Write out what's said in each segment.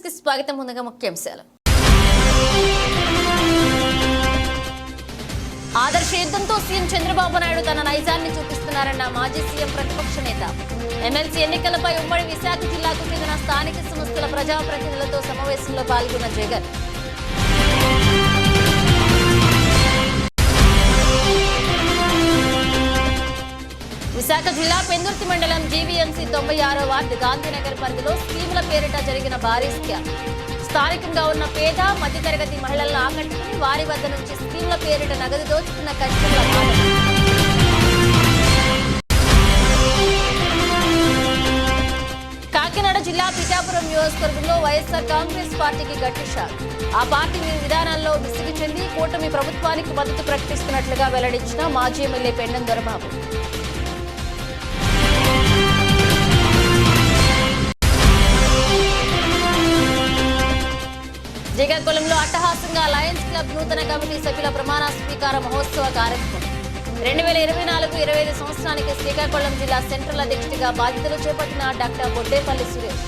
కి స్వాగతం. ముందుగా ముఖ్యాంశాలు. ఆదర్శ యుద్ధంతో సీఎం చంద్రబాబు నాయుడు తన నైజాన్ని చూపిస్తున్నారన్న మాజీ సీఎం ప్రతిపక్ష నేత. ఎమ్మెల్సీ ఎన్నికలపై ఉమ్మడి విశాఖ జిల్లాకు చెందిన స్థానిక సంస్థల ప్రజాప్రతినిధులతో సమావేశంలో పాల్గొన్న జగన్. విశాఖ జిల్లా పెందుర్తి మండలం జీవీఎంసీ 96వ వార్డు గాంధీనగర్ పరిధిలో స్కీముల పేరిట జరిగిన భారీ స్కామ్. స్థానికంగా ఉన్న పేద మధ్యతరగతి మహిళలను ఆకట్టుకుని వారి వద్ద నుంచి స్కీముల పేరిట నగదు దోచుకున్న కస్టమర్ల వాదన. కాకినాడ జిల్లా పిఠాపురం నియోజకవర్గంలో వైఎస్ఆర్ కాంగ్రెస్ పార్టీకి గట్టి షాక్. ఆ పార్టీ విధానాల్లో విసిగి చెంది కూటమి ప్రభుత్వానికి మద్దతు ప్రకటిస్తున్నట్లుగా వెల్లడించిన మాజీ ఎమ్మెల్యే పెండం దొరబాబు. శ్రీకాకుళంలో అట్టహాసంగా లయన్స్ క్లబ్ నూతన కమిటీ సభ్యుల ప్రమాణ స్వీకార మహోత్సవ కార్యక్రమం. 2024-25 సంవత్సరానికి శ్రీకాకుళం జిల్లా సెంట్రల్ అధ్యక్షుడిగా బాధ్యతలు చేపట్టిన డాక్టర్ బొడ్డేపల్లి సురేష్.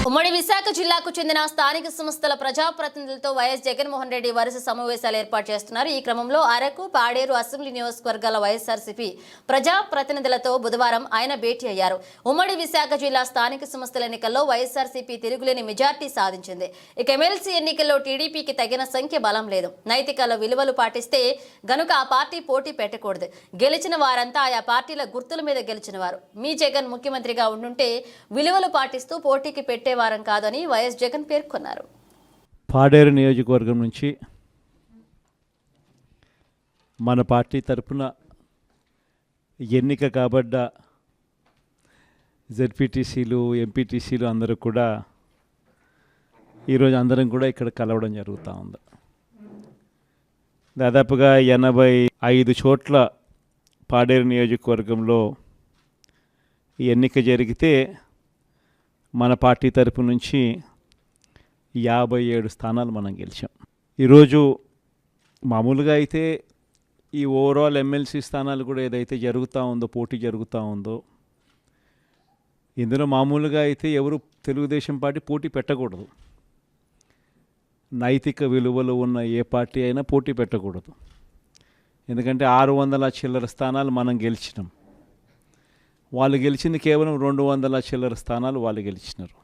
ఉమ్మడి విశాఖ జిల్లాకు చెందిన స్థానిక సంస్థల ప్రజాప్రతినిధులతో వైఎస్ జగన్మోహన్ రెడ్డి వరుస సమావేశాలు ఏర్పాటు చేస్తున్నారు. ఈ క్రమంలో అరకు, పాడేరు అసెంబ్లీ నియోజకవర్గాల వైఎస్ఆర్సీపీ ప్రజాప్రతినిధులతో బుధవారం ఆయన భేటీ అయ్యారు. ఉమ్మడి విశాఖ జిల్లా స్థానిక సంస్థల ఎన్నికల్లో వైఎస్ఆర్సీపీ తిరుగులేని మెజార్టీ సాధించింది. ఇక ఎమ్మెల్సీ ఎన్నికల్లో టీడీపీకి తగిన సంఖ్య బలం లేదు. నైతిక విలువలు పాటిస్తే గనుక ఆ పార్టీ పోటీ పెట్టకూడదు. గెలిచిన వారంతా ఆయా పార్టీల గుర్తుల మీద గెలిచిన వారు. మీ జగన్ ముఖ్యమంత్రిగా ఉండుంటే విలువలు పాటిస్తూ పోటీకి పెట్టేవారం కాదని వైఎస్ జగన్ పేర్కొన్నారు. పాడేరు నియోజకవర్గం నుంచి మన పార్టీ తరఫున ఎన్నిక కాబడ్డ జెడ్పీటీసీలు, ఎంపీటీసీలు అందరూ కూడా ఈరోజు అందరం కూడా ఇక్కడ కలవడం జరుగుతూ ఉంది. దాదాపుగా 85 చోట్ల పాడేరు నియోజకవర్గంలో ఈ ఎన్నిక జరిగితే మన పార్టీ తరపు నుంచి 57 స్థానాలు మనం గెలిచాం. ఈరోజు మామూలుగా అయితే ఈ ఓవరాల్ ఎమ్మెల్సీ స్థానాలు కూడా ఏదైతే జరుగుతూ ఉందో, పోటీ జరుగుతూ ఉందో, ఇందులో మామూలుగా అయితే ఎవరు తెలుగుదేశం పార్టీ పోటీ పెట్టకూడదు. నైతిక విలువలు ఉన్న ఏ పార్టీ అయినా పోటీ పెట్టకూడదు. ఎందుకంటే 600 చిల్లర స్థానాలు మనం గెలిచినాం. వాళ్ళు గెలిచింది కేవలం 200 చిల్లర స్థానాలు వాళ్ళు గెలిచినారు.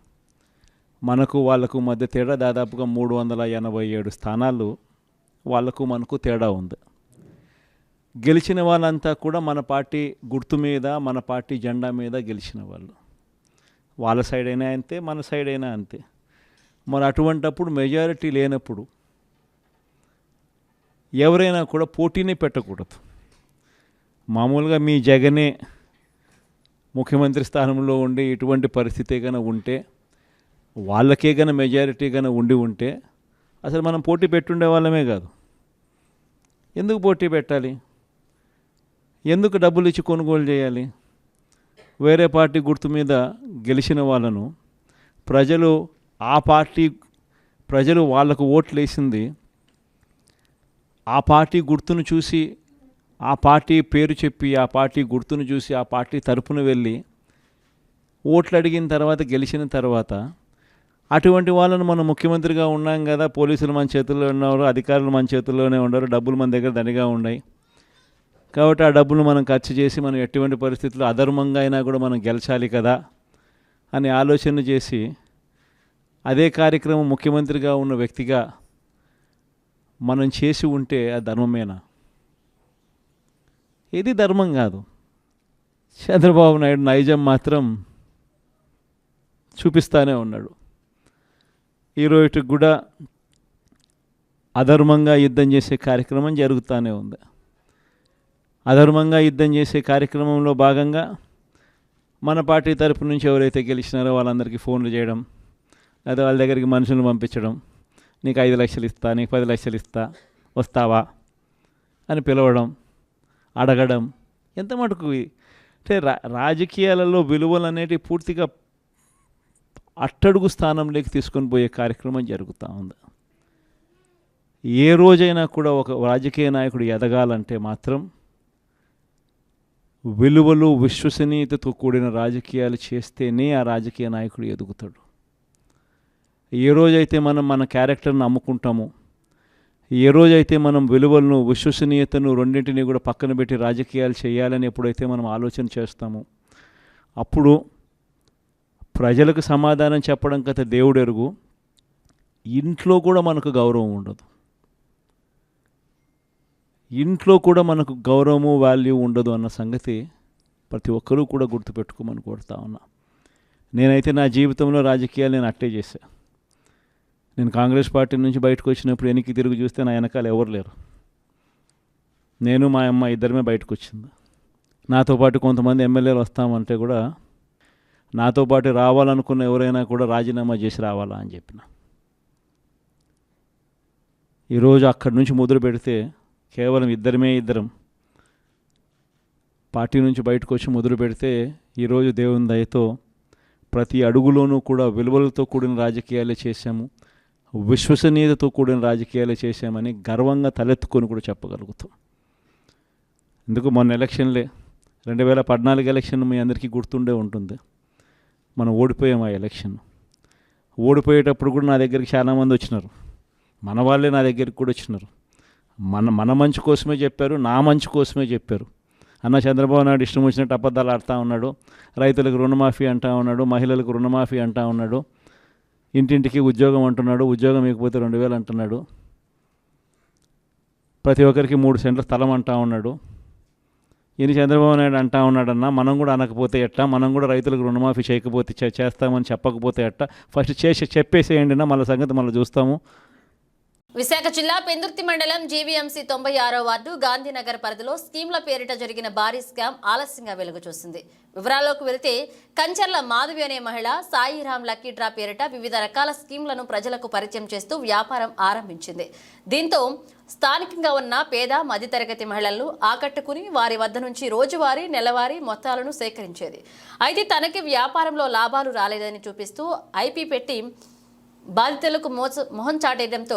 మనకు వాళ్ళకు మధ్య తేడా దాదాపుగా 387 స్థానాలు వాళ్ళకు మనకు తేడా ఉంది. గెలిచిన వాళ్ళంతా కూడా మన పార్టీ గుర్తు మీద, మన పార్టీ జెండా మీద గెలిచిన వాళ్ళు. వాళ్ళ సైడ్ అయినా అంతే, మన సైడ్ అయినా అంతే. మరి అటువంటప్పుడు మెజారిటీ లేనప్పుడు ఎవరైనా కూడా పోటీనే పెట్టకూడదు. మామూలుగా మీ జగనే ముఖ్యమంత్రి స్థానంలో ఉండి ఇటువంటి పరిస్థితి కన్నా ఉంటే, వాళ్ళకే కన్నా మెజారిటీ కన్నా ఉంటే అసలు మనం పోటీ పెట్టుండే వాళ్ళమే కాదు. ఎందుకు పోటీ పెట్టాలి? ఎందుకు డబ్బులు ఇచ్చి కొనుగోలు చేయాలి? వేరే పార్టీ గుర్తు మీద గెలిచిన వాళ్ళను ప్రజలు వాళ్ళకు ఓట్లు వేసింది ఆ పార్టీ గుర్తును చూసి, ఆ పార్టీ పేరు చెప్పి, ఆ పార్టీ గుర్తును చూసి, ఆ పార్టీ తరపున వెళ్ళి ఓట్లు అడిగిన తర్వాత, గెలిచిన తర్వాత అటువంటి వాళ్ళను మనం ముఖ్యమంత్రిగా ఉన్నాం కదా, పోలీసులు మన చేతుల్లో ఉన్నారు, అధికారులు మన చేతుల్లోనే ఉన్నారు, డబ్బులు మన దగ్గర దండిగా ఉన్నాయి కాబట్టి ఆ డబ్బులు మనం ఖర్చు చేసి మనం ఎటువంటి పరిస్థితుల్లో అధర్మంగా అయినా కూడా మనం గెలిచాలి కదా అని ఆలోచన చేసి అదే కార్యక్రమం ముఖ్యమంత్రిగా ఉన్న వ్యక్తిగా మనం చేసి ఉంటే అది ధర్మమేనా? ఇది ధర్మం కాదు. చంద్రబాబు నాయుడు నైజం మాత్రం చూపిస్తూనే ఉన్నాడు. ఈరోజు కూడా అధర్మంగా యుద్ధం చేసే కార్యక్రమం జరుగుతూనే ఉంది. అధర్మంగా యుద్ధం చేసే కార్యక్రమంలో భాగంగా మన పార్టీ తరపు నుంచి ఎవరైతే గెలిచినారో వాళ్ళందరికీ ఫోన్లు చేయడం, లేదా వాళ్ళ దగ్గరికి మనుషులను పంపించడం, నీకు 5 లక్షలు ఇస్తా, నీకు 10 లక్షలు ఇస్తా, వస్తావా అని పిలవడం, అడగడం. ఎంత మటుకు అంటే రాజకీయాలలో విలువలు అనేటివి పూర్తిగా అట్టడుగు స్థానంలోకి తీసుకొని పోయే కార్యక్రమం జరుగుతూ ఉంది. ఏ రోజైనా కూడా ఒక రాజకీయ నాయకుడు ఎదగాలంటే మాత్రం విలువలు విశ్వసనీయతతో కూడిన రాజకీయాలు చేస్తేనే ఆ రాజకీయ నాయకుడు ఎదుగుతాడు. ఏ రోజైతే మనం మన క్యారెక్టర్ని అమ్ముకుంటామో, ఏ రోజైతే మనం విలువలను విశ్వసనీయతను రెండింటినీ కూడా పక్కన పెట్టి రాజకీయాలు చేయాలని ఎప్పుడైతే మనం ఆలోచన చేస్తామో, అప్పుడు ప్రజలకు సమాధానం చెప్పడం కథ దేవుడు ఎరుగు, ఇంట్లో కూడా మనకు గౌరవం ఉండదు. ఇంట్లో కూడా మనకు గౌరవము వాల్యూ ఉండదు అన్న సంగతి ప్రతి ఒక్కరూ కూడా గుర్తుపెట్టుకోమని కోరుతా ఉన్నా. నేనైతే నా జీవితంలో రాజకీయాలు నేను అట్టే చేశాను. నేను కాంగ్రెస్ పార్టీ నుంచి బయటకు వచ్చినప్పుడు వెనక్కి తిరిగి చూస్తే నా వెనకాల ఎవరు లేరు. నేను మా అమ్మ ఇద్దరమే బయటకు వచ్చింది. నాతో పాటు కొంతమంది ఎమ్మెల్యేలు వస్తామంటే కూడా నాతో పాటు రావాలనుకున్న ఎవరైనా కూడా రాజీనామా చేసి రావాలా అని చెప్పిన. ఈరోజు అక్కడి నుంచి మొదలు పెడితే కేవలం ఇద్దరం పార్టీ నుంచి బయటకు వచ్చి మొదలు పెడితే ఈరోజు దేవుని దయతో ప్రతి అడుగులోనూ కూడా విలువలతో కూడిన రాజకీయాలే చేశాము, విశ్వసనీయతతో కూడిన రాజకీయాలే చేశామని గర్వంగా తలెత్తుకొని కూడా చెప్పగలుగుతాం. ఎందుకు మొన్న ఎలక్షన్లే 2014 ఎలక్షన్ మీ అందరికీ గుర్తుండే ఉంటుంది. మనం ఓడిపోయాం ఆ ఎలక్షన్. ఓడిపోయేటప్పుడు కూడా నా దగ్గరికి చాలామంది వచ్చినారు, మన వాళ్ళే నా దగ్గరికి కూడా వచ్చినారు. మన మంచి కోసమే చెప్పారు, నా మంచి కోసమే చెప్పారు. అన్న చంద్రబాబు నాయుడు ఇష్టం వచ్చినట్టు అబద్ధాలు ఆడుతూ ఉన్నాడు, రైతులకు రుణమాఫీ అంటూ ఉన్నాడు, మహిళలకు రుణమాఫీ అంటూ ఉన్నాడు, ఇంటింటికి ఉద్యోగం అంటున్నాడు, ఉద్యోగం ఇకపోతే 2000 అంటున్నాడు, ప్రతి ఒక్కరికి 3 సెంట్ల స్థలం అంటూ ఉన్నాడు. ఈయన చంద్రబాబు నాయుడు అంటూ ఉన్నాడన్నా, మనం కూడా అనకపోతే ఎట్టా, మనం కూడా రైతులకు రుణమాఫీ చేయకపోతే చేస్తామని చెప్పకపోతే ఎట్టా, ఫస్ట్ చెప్పేసేయండి నా, మళ్ళీ సంగతి మళ్ళీ చూస్తాము. విశాఖ జిల్లా పెందుర్తి మండలం జీవీఎంసీ 96వ వార్డు గాంధీనగర్ పరిధిలో స్కీమ్ల పేరిట జరిగిన భారీ స్కామ్ ఆలస్యంగా వెలుగు చూసింది. వివరాల్లోకి వెళితే కంచర్ల మాధవి అనే మహిళ సాయిరామ్ లక్కీ డ్రా పేరిట వివిధ రకాల స్కీమ్లను ప్రజలకు పరిచయం చేస్తూ వ్యాపారం ఆరంభించింది. దీంతో స్థానికంగా ఉన్న పేద మధ్యతరగతి మహిళలను ఆకట్టుకుని వారి వద్ద నుంచి రోజువారీ నెలవారీ మొత్తాలను సేకరించేది. అయితే తనకి వ్యాపారంలో లాభాలు రాలేదని చూపిస్తూ ఐపీ పెట్టి బాధితులకు మొహం చాటేయడంతో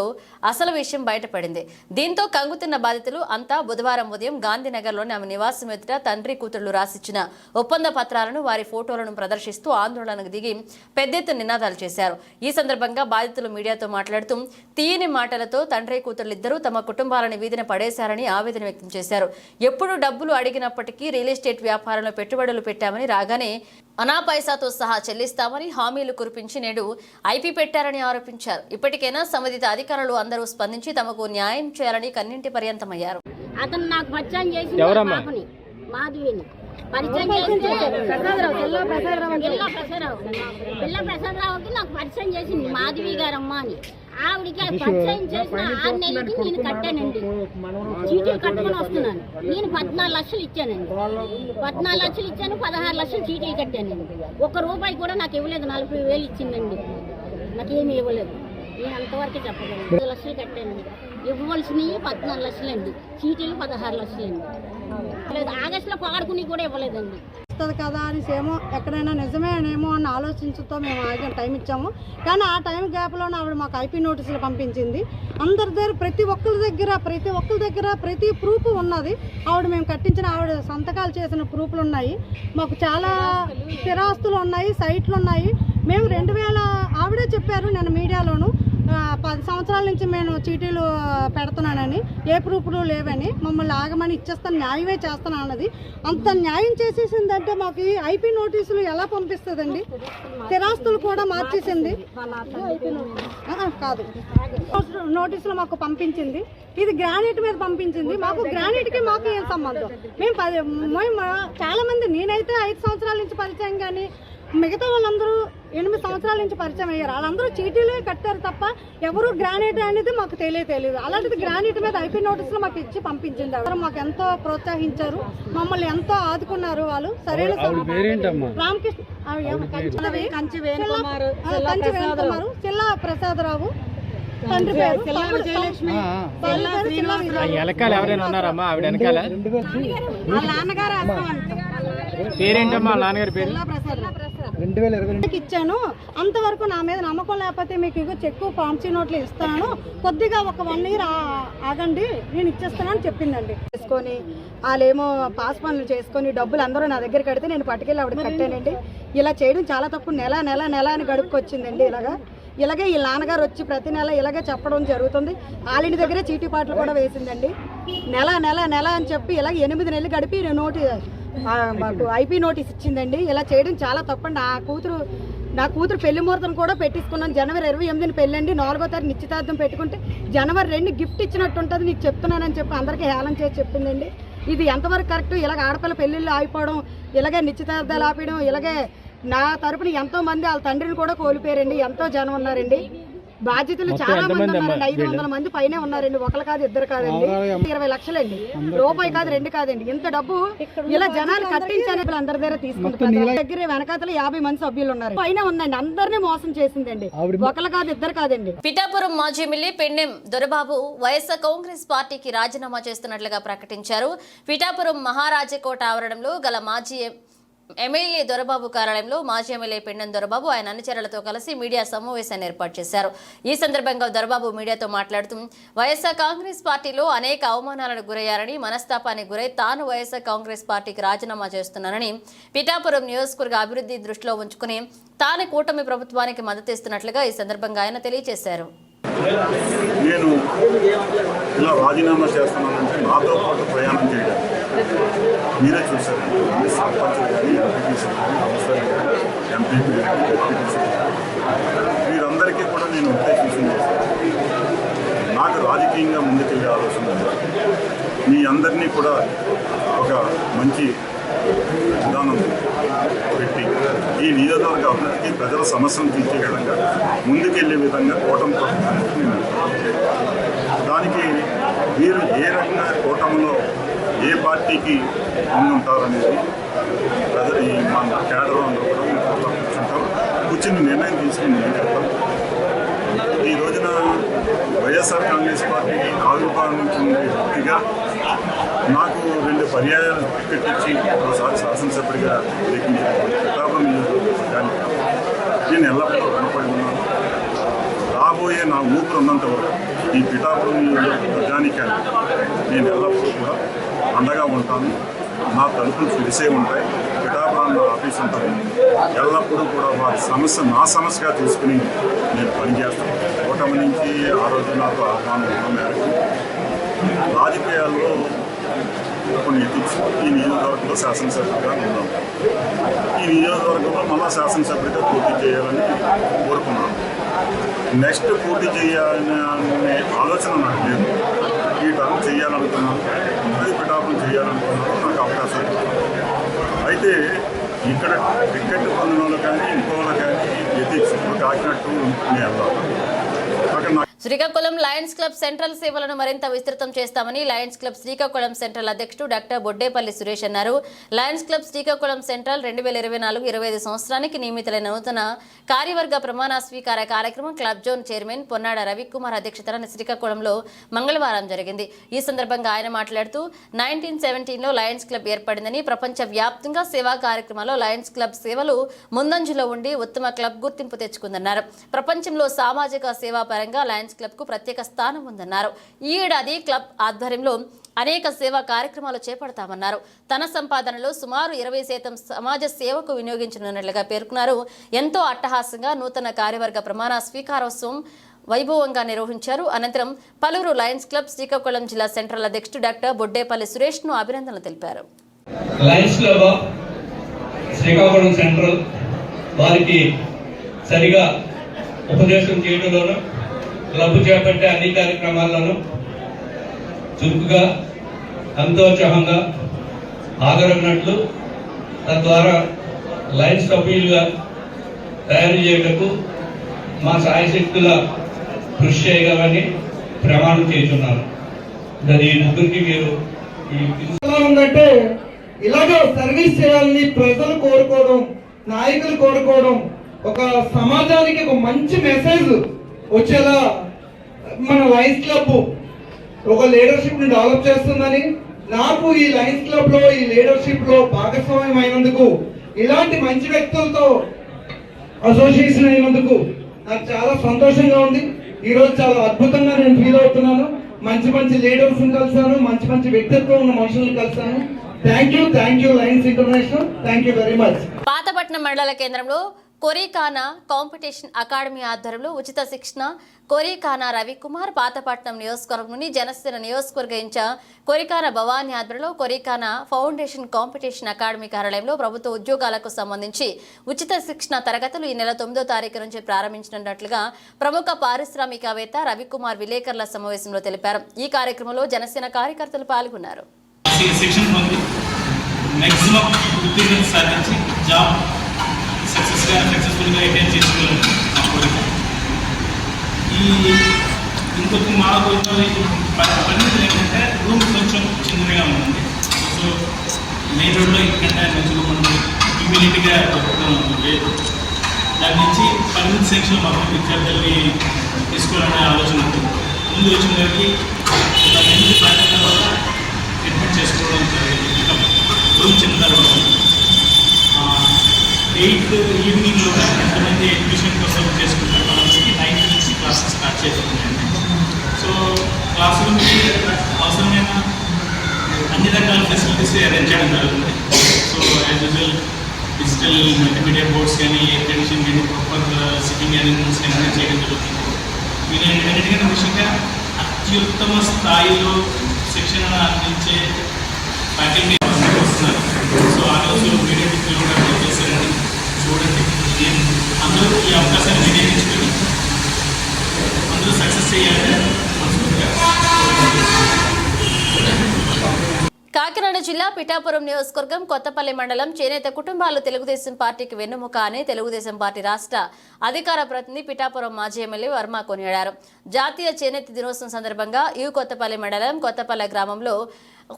అసలు విషయం బయటపడింది. దీంతో కంగుతున్న బాధితులు అంతా బుధవారం ఉదయం గాంధీనగర్లోని ఆమె నివాసం ఎదుట తండ్రి కూతుళ్లు రాసిచ్చిన ఒప్పంద పత్రాలను, వారి ఫోటోలను ప్రదర్శిస్తూ ఆందోళనకు దిగి పెద్ద ఎత్తున నినాదాలు చేశారు. ఈ సందర్భంగా బాధితులు మీడియాతో మాట్లాడుతూ తీయని మాటలతో తండ్రి కూతుళ్లిద్దరూ తమ కుటుంబాలను వీధిన పడేశారని ఆవేదన వ్యక్తం చేశారు. ఎప్పుడు డబ్బులు అడిగినప్పటికీ రియల్ ఎస్టేట్ వ్యాపారంలో పెట్టుబడులు పెట్టామని, రాగానే అనా పైసాతో సహా చెల్లిస్తామని హామీలు కురిపించి నేడు ఐపీ పెట్టారని ఆరోపించారు. ఇప్పటికైనా సంబంధిత అధికారులు అందరూ స్పందించి తమకు న్యాయం చేయాలని కన్నింటి పర్యంతమయ్యారు. అతను నాకు పరిచయం చేసి మాధవిని పరిచయం చేస్తే పిల్ల ప్రసాదరావుకి నాకు పరిచయం చేసింది మాధవి గారమ్మ అని. ఆవిడికి పరిచయం చేసిన 6 నెలలకి నేను కట్టానండి, చీటీలు కట్టుకుని వస్తున్నాను. నేను 14 లక్షలు ఇచ్చానండి, 14 లక్షలు ఇచ్చాను, 16 లక్షలు చీటీలు కట్టానండి. ₹1 కూడా నాకు ఇవ్వలేదు. 40,000 ఇచ్చిందండి, నాకేమి ఇవ్వలేదు. నేను అంతవరకు చెప్పగలను. 10 లక్షలు కట్టానండి, ఇవ్వవలసినవి 14 లక్షలండి, చీటీలు 16 లక్షలండి. లేదు, ఆగస్టులో పాడుకుని కూడా ఇవ్వలేదండి. వస్తుంది కదా అనేసి ఏమో ఎక్కడైనా నిజమేనేమో అని ఆలోచించుతో మేము ఆగిన టైం ఇచ్చాము. కానీ ఆ టైం గ్యాప్లోనే ఆవిడ మాకు ఐపీ నోటీసులు పంపించింది. అందరి దగ్గర ప్రతి ఒక్కరి దగ్గర ప్రతి ప్రూఫ్ ఉన్నది. ఆవిడ మేము కట్టించిన ఆవిడ సంతకాలు చేసిన ప్రూఫ్లు ఉన్నాయి. మాకు చాలా స్థిరాస్తులు ఉన్నాయి, సైట్లు ఉన్నాయి. మేము 2000 ఆవిడే చెప్పారు నేను మీడియాలోను 10 సంవత్సరాల నుంచి నేను చీటీలు పెడుతున్నానని, ఏ ప్రూఫ్లు లేవని, మమ్మల్ని ఆగమని ఇచ్చేస్తాను, న్యాయమే చేస్తాను అన్నది. అంత న్యాయం చేసేసిందంటే మాకు ఈ ఐపీ నోటీసులు ఎలా పంపిస్తుందండి? స్థిరాస్తులు కూడా మార్చేసింది కాదు, నోటీసులు మాకు పంపించింది. ఇది గ్రానైట్ మీద పంపించింది. మాకు గ్రానైట్కి మాకు ఏం సంబంధం? మేము చాలా మంది, నేనైతే 5 సంవత్సరాల నుంచి పరిచయం, కానీ మిగతా వాళ్ళందరూ 8 సంవత్సరాల నుంచి పరిచయం అయ్యారు. వాళ్ళందరూ చీటీలే కట్టారు తప్ప ఎవరు గ్రానైట్ అనేది మాకు తెలియదు. అలాంటిది గ్రానైట్ మీద ఐపీ నోటీసులు మాకు ఇచ్చి పంపించింది. ఎవరు మాకు ఎంతో ప్రోత్సహించారు, మమ్మల్ని ఎంతో ఆదుకున్నారు. వాళ్ళు సరైన రామకృష్ణ, కంచి వేణుకుమారు, చిల్లా ప్రసాదరావు, తండ్రి పేరు పేరేంటమ్మా? నాన్నగారి పేరు 2022 ఇచ్చాను. అంతవరకు నా మీద నమ్మకం లేకపోతే మీకు ఇగో చెక్కు పాంసీ నోట్లు ఇస్తాను, కొద్దిగా ఒక 1 year ఆగండి నేను ఇచ్చేస్తానని చెప్పిందండి. చేసుకొని వాళ్ళేమో పాస్ పనులు చేసుకొని డబ్బులు అందరూ నా దగ్గర కడితే నేను పట్టుకెళ్ళి ఆవిడ కట్టానండి. ఇలా చేయడం చాలా తప్పు. నెల అని గడుపుకొచ్చిందండి. ఇలాగే ఈ నాన్నగారు వచ్చి ప్రతి నెల ఇలాగే చెప్పడం జరుగుతుంది. వాళ్ళ దగ్గరే చీటీ పాటలు కూడా వేసిందండి. నెల అని చెప్పి ఇలా 8 నెలలు గడిపి మాకు ఐపీ నోటీస్ ఇచ్చిందండి. ఇలా చేయడం చాలా తప్పండి. నా కూతురు పెళ్లి ముహూర్తం కూడా పెట్టించుకున్నాను. జనవరి 28ని పెళ్ళండి, 4వ తారీఖు నిశ్చితార్థం పెట్టుకుంటే జనవరి 2 గిఫ్ట్ ఇచ్చినట్టు ఉంటుంది, నీకు చెప్తున్నానని చెప్పి అందరికీ హేళన చేసి చెప్పిందండి. ఇది ఎంతవరకు కరెక్ట్? ఇలాగ ఆడపిల్ల పెళ్ళిళ్ళు ఆగిపోవడం, ఇలాగే నిశ్చితార్థాలు ఆపేయడం, ఇలాగే నా తరపున ఎంతో మంది వాళ్ళ తండ్రిని కూడా కోల్పోయారండి. ఎంతో జనం ఉన్నారండి. బాధ్యతలు చాలా మంది ఉన్నారండి. 500 మంది పైనే ఉన్నారండి. ఒకరు కాదు, ఇద్దరు కాదండి. 20 లక్షలండి. రూపాయి కాదు, 2 కాదండి. ఇంత డబ్బు ఇలా జనాలు కట్టించాలి. అందరి దగ్గర తీసుకుంటారు. దగ్గర వెనకాతలు 50 మంది సభ్యులు ఉన్నారు. పైన ఉందండి. అందరినీ మోసం చేసిందండి. ఒకరు కాదు, ఇద్దరు కాదండి. పిఠాపురం మాజీ ఎమ్మెల్యే పెండెం దొరబాబు వైఎస్ఆర్ కాంగ్రెస్ పార్టీకి రాజీనామా చేస్తున్నట్లుగా ప్రకటించారు. పిఠాపురం మహారాజకోట ఆవరణంలో గల మాజీ ఎమ్మెల్యే దొరబాబు కార్యాలయంలో మాజీ ఎమ్మెల్యే పెండెం దొరబాబు ఆయన అనుచరులతో కలిసి మీడియా సమావేశాన్ని ఏర్పాటు చేశారు. ఈ సందర్భంగా దొరబాబు మీడియాతో మాట్లాడుతూ వైఎస్ఆర్ కాంగ్రెస్ పార్టీలో అనేక అవమానాలకు గురయ్యారని, మనస్తాపానికి గురై తాను వైఎస్ఆర్ కాంగ్రెస్ పార్టీకి రాజీనామా చేస్తున్నానని, పిఠాపురం నియోజకవర్గ అభివృద్ధి దృష్టిలో ఉంచుకుని తాను కూటమి ప్రభుత్వానికి మద్దతిస్తున్నట్లుగా ఈ సందర్భంగా ఆయన తెలియజేశారు. నేను ఇలా రాజీనామా చేస్తున్నానంటే నాతో పాటు ప్రయాణం చేయడం మీరే చూశారు. సర్పంచ్ కానీ, ఎంపీటీసీ కానీ, అవసరం కానీ, ఎంపీపీ కానీ, ఎంపీటీసీ వీరందరికీ కూడా నేను ఒకటే సూచన చేశాను. నాకు రాజకీయంగా ముందుకెళ్ళే ఆలోచన ఉంది. మీ అందరినీ కూడా ఒక మంచి విధానం పెట్టి ఈ నియోజకవర్గ అభివృద్ధికి ప్రజల సమస్యను తీర్చే విధంగా ముందుకెళ్లే విధంగా కూటమి ప్రభుత్వానికి దానికి మీరు ఏ రకంగా కూటమిలో ఏ పార్టీకి ముందుంటారనేది ప్రజలు మన కేడర్ అందరూ కూడా కూర్చుని నిర్ణయం తీసుకుని ముందుకెళ్తారు. ఈ రోజున వైఎస్ఆర్ కాంగ్రెస్ పార్టీకి ఆవిర్భావించిన వ్యక్తిగా నాకు 2 పర్యాయాలు టికెట్ ఇచ్చి ఒకసారి శాసనసభ్యుడిగా ఎన్నికైన పిఠాపురం నియోజకవర్గానికి నేను ఎల్లప్పుడూ రుణపడి ఉన్నాను. రాబోయే నా ఊపిరి ఉన్నంత వరకు ఈ పిఠాపురం నియోజకవర్గానికి నేను ఎల్లప్పుడూ కూడా అండగా ఉంటాను. నా తలుపులు తెలిసే ఉంటాయి. పిఠాపురంలో ఆఫీస్ ఉంటుంది. ఎల్లప్పుడూ కూడా వారి సమస్య నా సమస్యగా తీసుకుని నేను పనిచేస్తాను. కూటమి నుంచి ఆ రోజు నాకు ఆహ్వానం ఉన్న మేరకు రాజకీయాల్లో కొన్ని ఎథిక్స్ ఈ నియోజకవర్గంలో శాసనసభ్యుడిగా ఉన్నాం. ఈ నియోజకవర్గంలో మళ్ళా శాసనసభ్యుడిగా పోటీ చేయాలని కోరుకున్నాను. నెక్స్ట్ పోటీ చేయాలనే ఆలోచన నాకు లేదు. ఈ టర్మ్ చేయాలనుకున్నాను, అది పిఠాపురం చేయాలనుకున్నాను. నాకు అవకాశం అయితే ఇక్కడ టికెట్ పొందిన వాళ్ళు కానీ ఇంకోళ్ళు కానీ ఎథిక్స్ ఇప్పుడు కాకినట్టు నేను వెళ్ళాలి. అక్కడ శ్రీకాకుళం లయన్స్ క్లబ్ సెంట్రల్ సేవలను మరింత విస్తృతం చేస్తామని లయన్స్ క్లబ్ శ్రీకాకుళం సెంట్రల్ అధ్యక్షుడు డాక్టర్ బొడ్డేపల్లి సురేష్ అన్నారు. లయన్స్ క్లబ్ శ్రీకాకుళం సెంట్రల్ 2024-25 సంవత్సరానికి నియమితులైన నూతన కార్యవర్గ ప్రమాణ స్వీకార కార్యక్రమం club zone chairman Ponnada Ravikumar అధ్యక్షతన శ్రీకాకుళంలో మంగళవారం జరిగింది. ఈ సందర్భంగా ఆయన మాట్లాడుతూ 1917లో లయన్స్ క్లబ్ ఏర్పడిందని, ప్రపంచ వ్యాప్తంగా సేవా కార్యక్రమాల్లో లయన్స్ క్లబ్ సేవలు ముందంజలో ఉండి ఉత్తమ క్లబ్ గుర్తింపు తెచ్చుకుందన్నారు. ప్రపంచంలో సామాజిక సేవా పరంగా లయన్స్ క్లబ్ కు ప్రత్యేక స్థానం ఉందన్నారు. ఈ ఏడాది క్లబ్ ఆధ్వర్యంలో అనేక సేవా కార్యక్రమాలు చేపడతామన్నారు. తన సంపాదనలో సుమారు 20% సమాజ సేవకు వినియోగించనున్నట్లుగా పేర్కొన్నారు. ఎంతో అట్టహాసంగా నూతన కార్యవర్గ ప్రమాణ స్వీకారోత్సవం వైభవంగా నిర్వహించారు. అనంతరం పలువురు లయన్స్ క్లబ్ శ్రీకాకుళం జిల్లా సెంట్రల్ అధ్యక్షుడు డాక్టర్ బొడ్డేపల్లి సురేష్ ను అభినందనలు తెలిపారు. లయన్స్ క్లబ్ శ్రీకాకుళం సెంట్రల్ వారికి సరిగా ఉపదేశం చేయడంలోనూ క్లబ్ చేపట్టే అన్ని కార్యక్రమాల్లోనూ చురుకుగా సంతోషంగా హాజరన్నట్లు, తద్వారా లయన్స్ సభ్యులుగా తయారు చేయటకు మా సాయశక్తుల కృషి చేయగలని ప్రమాణం చేస్తున్నారు. ఈ ముగ్గురికి మీరు ఉందంటే ఇలాగే సర్వీస్ చేయాలని ప్రజలు కోరుకోవడం, నాయకులు కోరుకోవడం, ఒక సమాజానికి ఒక మంచి మెసేజ్ వచ్చేలా మన లయన్స్ క్లబ్ ఒక లీడర్షిప్ ని డెవలప్ చేస్తుందని, నాకు ఈ లయన్స్ క్లబ్ లో ఈ లీడర్షిప్ లో భాగస్వామ్యం అయినందుకు, ఇలాంటి మంచి వ్యక్తులతో అసోసియేషన్ అయినందుకు నాకు చాలా సంతోషంగా ఉంది. ఈ రోజు చాలా అద్భుతంగా నేను ఫీల్ అవుతున్నాను. మంచి మంచి లీడర్స్ కలిసాను, మంచి మంచి వ్యక్తిత్వం ఉన్న మనుషులను కలిసాను. Thank you Lions International, thank you very much. Pathapatnam మండల కేంద్రంలో కొరికానా కాంపిటీషన్ అకాడమీ ఆధ్వర్యంలో ఉచిత శిక్షణ కొరికానా రవికుమార్ పాతపట్నం నియోజకవర్గంలోని జనసేన నియోజకవర్గ ఇన్ఛార్జ్ కొరికానా భవానీ ఆధ్వర్యంలో కొరికానా ఫౌండేషన్ కాంపిటీషన్ అకాడమీ కార్యాలయంలో ప్రభుత్వ ఉద్యోగాలకు సంబంధించి ఉచిత శిక్షణ తరగతులు ఈ నెల 9వ తారీఖు నుంచి ప్రారంభించనున్నట్లుగా ప్రముఖ పారిశ్రామికవేత్త రవికుమార్ విలేకరుల సమావేశంలో తెలిపారు. ఈ కార్యక్రమంలో జనసేన కార్యకర్తలు పాల్గొన్నారు. సక్సెస్ఫుల్గా అటెండ్ చేసుకోవాలని నా కోరిక. ఇంకొక మాకు పరిమితులు ఏంటంటే రూమ్ కొంచెం చిన్నగా ఉంటుంది. సో మెయిన్ రోడ్లో ఇంకంటే మంచిగా మనం ఇమ్యూనిటీగా లేదు. దాని నుంచి పరిమితి సెక్షన్ మాకు విద్యార్థుల్ని తీసుకోవాలనే ఆలోచన ఉంది. ముందు వచ్చిన వారికి దాని నుంచి ప్రాక్టీస్ తర్వాత అడ్మిట్ చేసుకోవడం జరిగింది. ఇంకా రూమ్ చిన్న తర్వాత 8 ఈవినింగ్లో ఎంతమంది అడ్మిషన్ కోసం చేసుకుంటారు వాళ్ళకి 9 నుంచి క్లాసెస్ స్టార్ట్ చేస్తున్నాయండి. సో క్లాస్ రూమ్కి అవసరమైన అన్ని రకాల ఫెసిలిటీస్ అరేంజ్ చేయడం జరుగుతుంది. So as usual digital multimedia boards కానీ ఎయిర్ కండిషన్ కానీ ప్రాపర్ సిట్టింగ్ అరేంజ్మెంట్స్ కానీ చేయడం జరుగుతుంది. మీరు అన్నిటికన్నా ముఖ్యంగా అత్యుత్తమ స్థాయిలో శిక్షణ అందించే ఫ్యాకల్టీ వస్తున్నారు. సో ఆ రోజు మీడియా మిత్రులు కూడా చేశారండి. చూడండి, అందరూ ఈ అవకాశాన్ని వినియోగించుకొని అందరూ సక్సెస్ చేయాలని మనస్ఫూర్తిగా. కాకినాడ జిల్లా పిఠాపురం నియోజకవర్గం కొత్తపల్లి మండలం చేనేత కుటుంబాలు తెలుగుదేశం పార్టీకి వెన్నుముక అని తెలుగుదేశం పార్టీ రాష్ట్ర అధికార ప్రతినిధి పిఠాపురం మాజీ ఎమ్మెల్యే వర్మ కొనియాడారు. జాతీయ చేనేత దినోత్సవం సందర్భంగా కొత్తపల్లి మండలం కొత్తపల్లి గ్రామంలో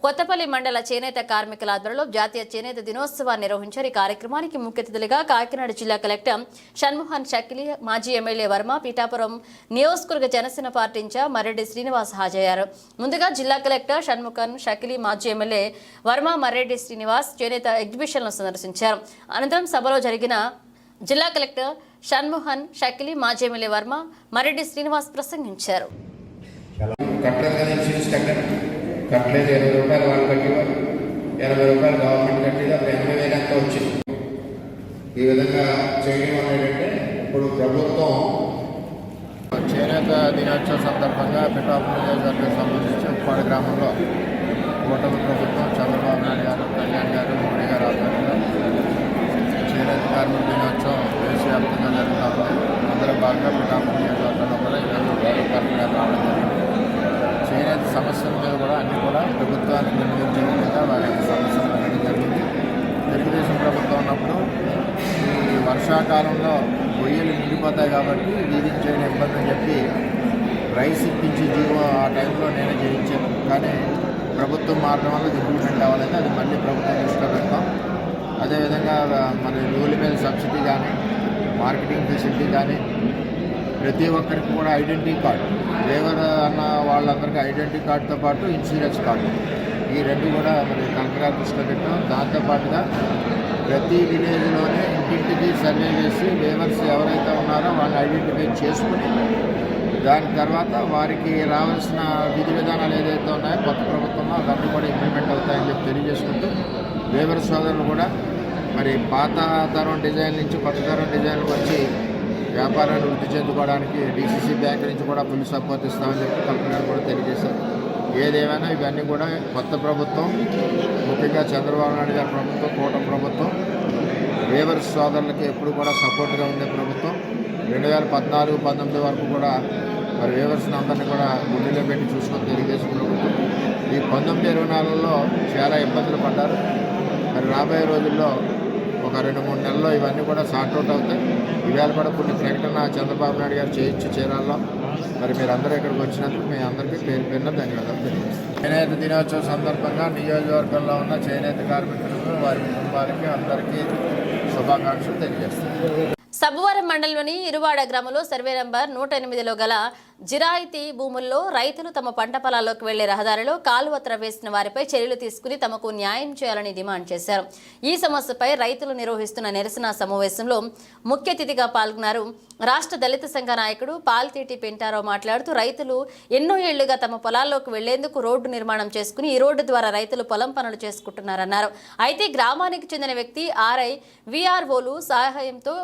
కొత్తపల్లి మండల చేనేత కార్మికుల ఆధ్వర్యంలో జాతీయ చేనేత దినోత్సవాన్ని నిర్వహించారు. ఈ కార్యక్రమానికి ముఖ్య అతిథులుగా కాకినాడ జిల్లా కలెక్టర్ షణ్ముఖన్ షకిలి, మాజీ ఎమ్మెల్యే వర్మ, పిఠాపురం నియోజకవర్గ జనసేన పార్టీ ఇన్ఛార్జ్ మర్రెడ్డి శ్రీనివాస్ హాజరయ్యారు. ముందుగా జిల్లా కలెక్టర్ షణ్ముఖన్ షకిలి, మాజీ ఎమ్మెల్యే వర్మ, మర్రెడ్డి శ్రీనివాస్ చేనేత ఎగ్జిబిషన్లను సందర్శించారు. అనంతరం సభలో జరిగిన జిల్లా కలెక్టర్ షణ్ముఖన్ షకిలి, మాజీ ఎమ్మెల్యే వర్మ, మర్రెడ్డి శ్రీనివాస్ ప్రసంగించారు. కట్టలేదు 20 రూపాయలు వాళ్ళు కట్టేవారు, 80 రూపాయలు గవర్నమెంట్ కట్టేది, అప్పుడు 80,000 అంతా వచ్చింది. ఈ విధంగా చేయడం ఏంటంటే ఇప్పుడు ప్రభుత్వం చేనేత దినోత్సవ సందర్భంగా పిఠాపురం నియోజకవర్గానికి సంబంధించి ఉప్పాడు గ్రామంలో కూటమి ప్రభుత్వం చంద్రబాబు నాయుడు గారు, కళ్యాణ్ గారు, మోడీ గారు ఆధ్వర్యంలో చేనేత కార్మిక దినోత్సవం దేశవ్యాప్తంగా జరుగుతూ ఉంది. అందులో భాగంగా పిఠాపురం నియోజకవర్గంలో కూడా ఈరోజు కార్మికులు రావడం జరిగింది. చేనేత సమస్యల మీద కూడా అన్ని కూడా ప్రభుత్వానికి నిర్ణయించే విధంగా వారి యొక్క సమస్యలు అనేది జరిగింది. తెలుగుదేశం ప్రభుత్వం ఉన్నప్పుడు ఈ వర్షాకాలంలో గొయ్యలు నిండిపోతాయి కాబట్టి వీధికి చేయడం ఇబ్బంది అని చెప్పి రైస్ ఇప్పించి జీవో ఆ టైంలో నేనే చేయించాను. కానీ ప్రభుత్వం మారడం వల్ల ఇంప్లిమెంట్ అవ్వలేదు. అది మళ్ళీ ప్రభుత్వం దృష్టిలో పెడతాం. అదేవిధంగా మన నూనె మీద సబ్సిడీ కానీ, మార్కెటింగ్ ఫెసిలిటీ కానీ, ప్రతి ఒక్కరికి కూడా ఐడెంటిటీ కార్డు, లేబర్ అన్న వాళ్ళందరికీ ఐడెంటిటీ కార్డుతో పాటు ఇన్సూరెన్స్ కార్డు, ఈ రెండు కూడా మరి కలెక్టర్ గారు దృష్టిలో పెట్టాం. దాంతోపాటుగా ప్రతి విలేజ్లోనే ఇంటింటికి సర్వే చేసి లేబర్స్ ఎవరైతే ఉన్నారో వాళ్ళని ఐడెంటిఫై చేసుకుని దాని తర్వాత వారికి రావాల్సిన విధి విధానాలు ఏదైతే ఉన్నాయో కొత్త ప్రభుత్వంలో అవన్నీ కూడా ఇంప్లిమెంట్ అవుతాయని చెప్పి తెలియజేసుకుంటూ లేబర్ సోదరులు కూడా మరి పాత తరం డిజైన్ నుంచి కొత్త తరం డిజైన్కి వచ్చి వ్యాపారాన్ని వృద్ధి చెందుకోవడానికి డీసీసీ బ్యాంక్ నుంచి కూడా ఫుల్ సపోర్ట్ ఇస్తామని చెప్పి కలెక్టర్ గారు కూడా తెలియజేశారు. ఏదేమైనా ఇవన్నీ కూడా కొత్త ప్రభుత్వం, ముఖ్యంగా చంద్రబాబు నాయుడు గారి ప్రభుత్వం, కూటమి ప్రభుత్వం లేబర్ సోదరులకి ఎప్పుడు కూడా సపోర్ట్గా ఉండే ప్రభుత్వం. 2014-19 వరకు కూడా మరి లేబర్స్ని అందరినీ కూడా గుండెలో పెట్టి చూసుకొని తెలుగుదేశం ప్రభుత్వం ఈ 19-24లో చాలా ఇబ్బందులు పడ్డారు. మరి రాబోయే రోజుల్లో ఒక 2-3 నెలల్లో ఇవన్నీ కూడా సార్ట్అవుట్ అవుతాయి. ఇవాళ కూడా కొన్ని ప్రకటన చంద్రబాబు నాయుడు గారు చేయొచ్చు చీరాల్లో. మరి మీరందరూ ఇక్కడికి వచ్చినందుకు మీ అందరికీ పేరు పేరున ధన్యవాదాలు తెలియజేస్తాను. చేనేత దినోత్సవం సందర్భంగా నియోజకవర్గంలో ఉన్న చేనేత కార్మికులకు, వారి కుటుంబాలకి అందరికీ శుభాకాంక్షలు తెలియజేస్తాను. సబ్బవరం మండలంలోని ఇరువాడ గ్రామంలో సర్వే నంబర్ 108లో గల జిరాయితీ భూముల్లో రైతులు తమ పంట పొలాల్లోకి వెళ్లే రహదారిలో కాలువ త్రవ్వేసిన వారిపై చర్యలు తీసుకుని తమకు న్యాయం చేయాలని డిమాండ్ చేశారు. ఈ సమస్యపై రైతులు నిర్వహిస్తున్న నిరసన సమావేశంలో ముఖ్య అతిథిగా పాల్గొన్నారు. రాష్ట్ర దళిత సంఘ నాయకుడు పాల్తీటి పెంటారావు మాట్లాడుతూ రైతులు ఎన్నో ఏళ్లుగా తమ పొలాల్లోకి వెళ్లేందుకు రోడ్డు నిర్మాణం చేసుకుని ఈ రోడ్డు ద్వారా రైతులు పొలం పనులు చేసుకుంటున్నారన్నారు. అయితే గ్రామానికి చెందిన వ్యక్తి ఆర్ఐ విఆర్ఓలు సహాయంతో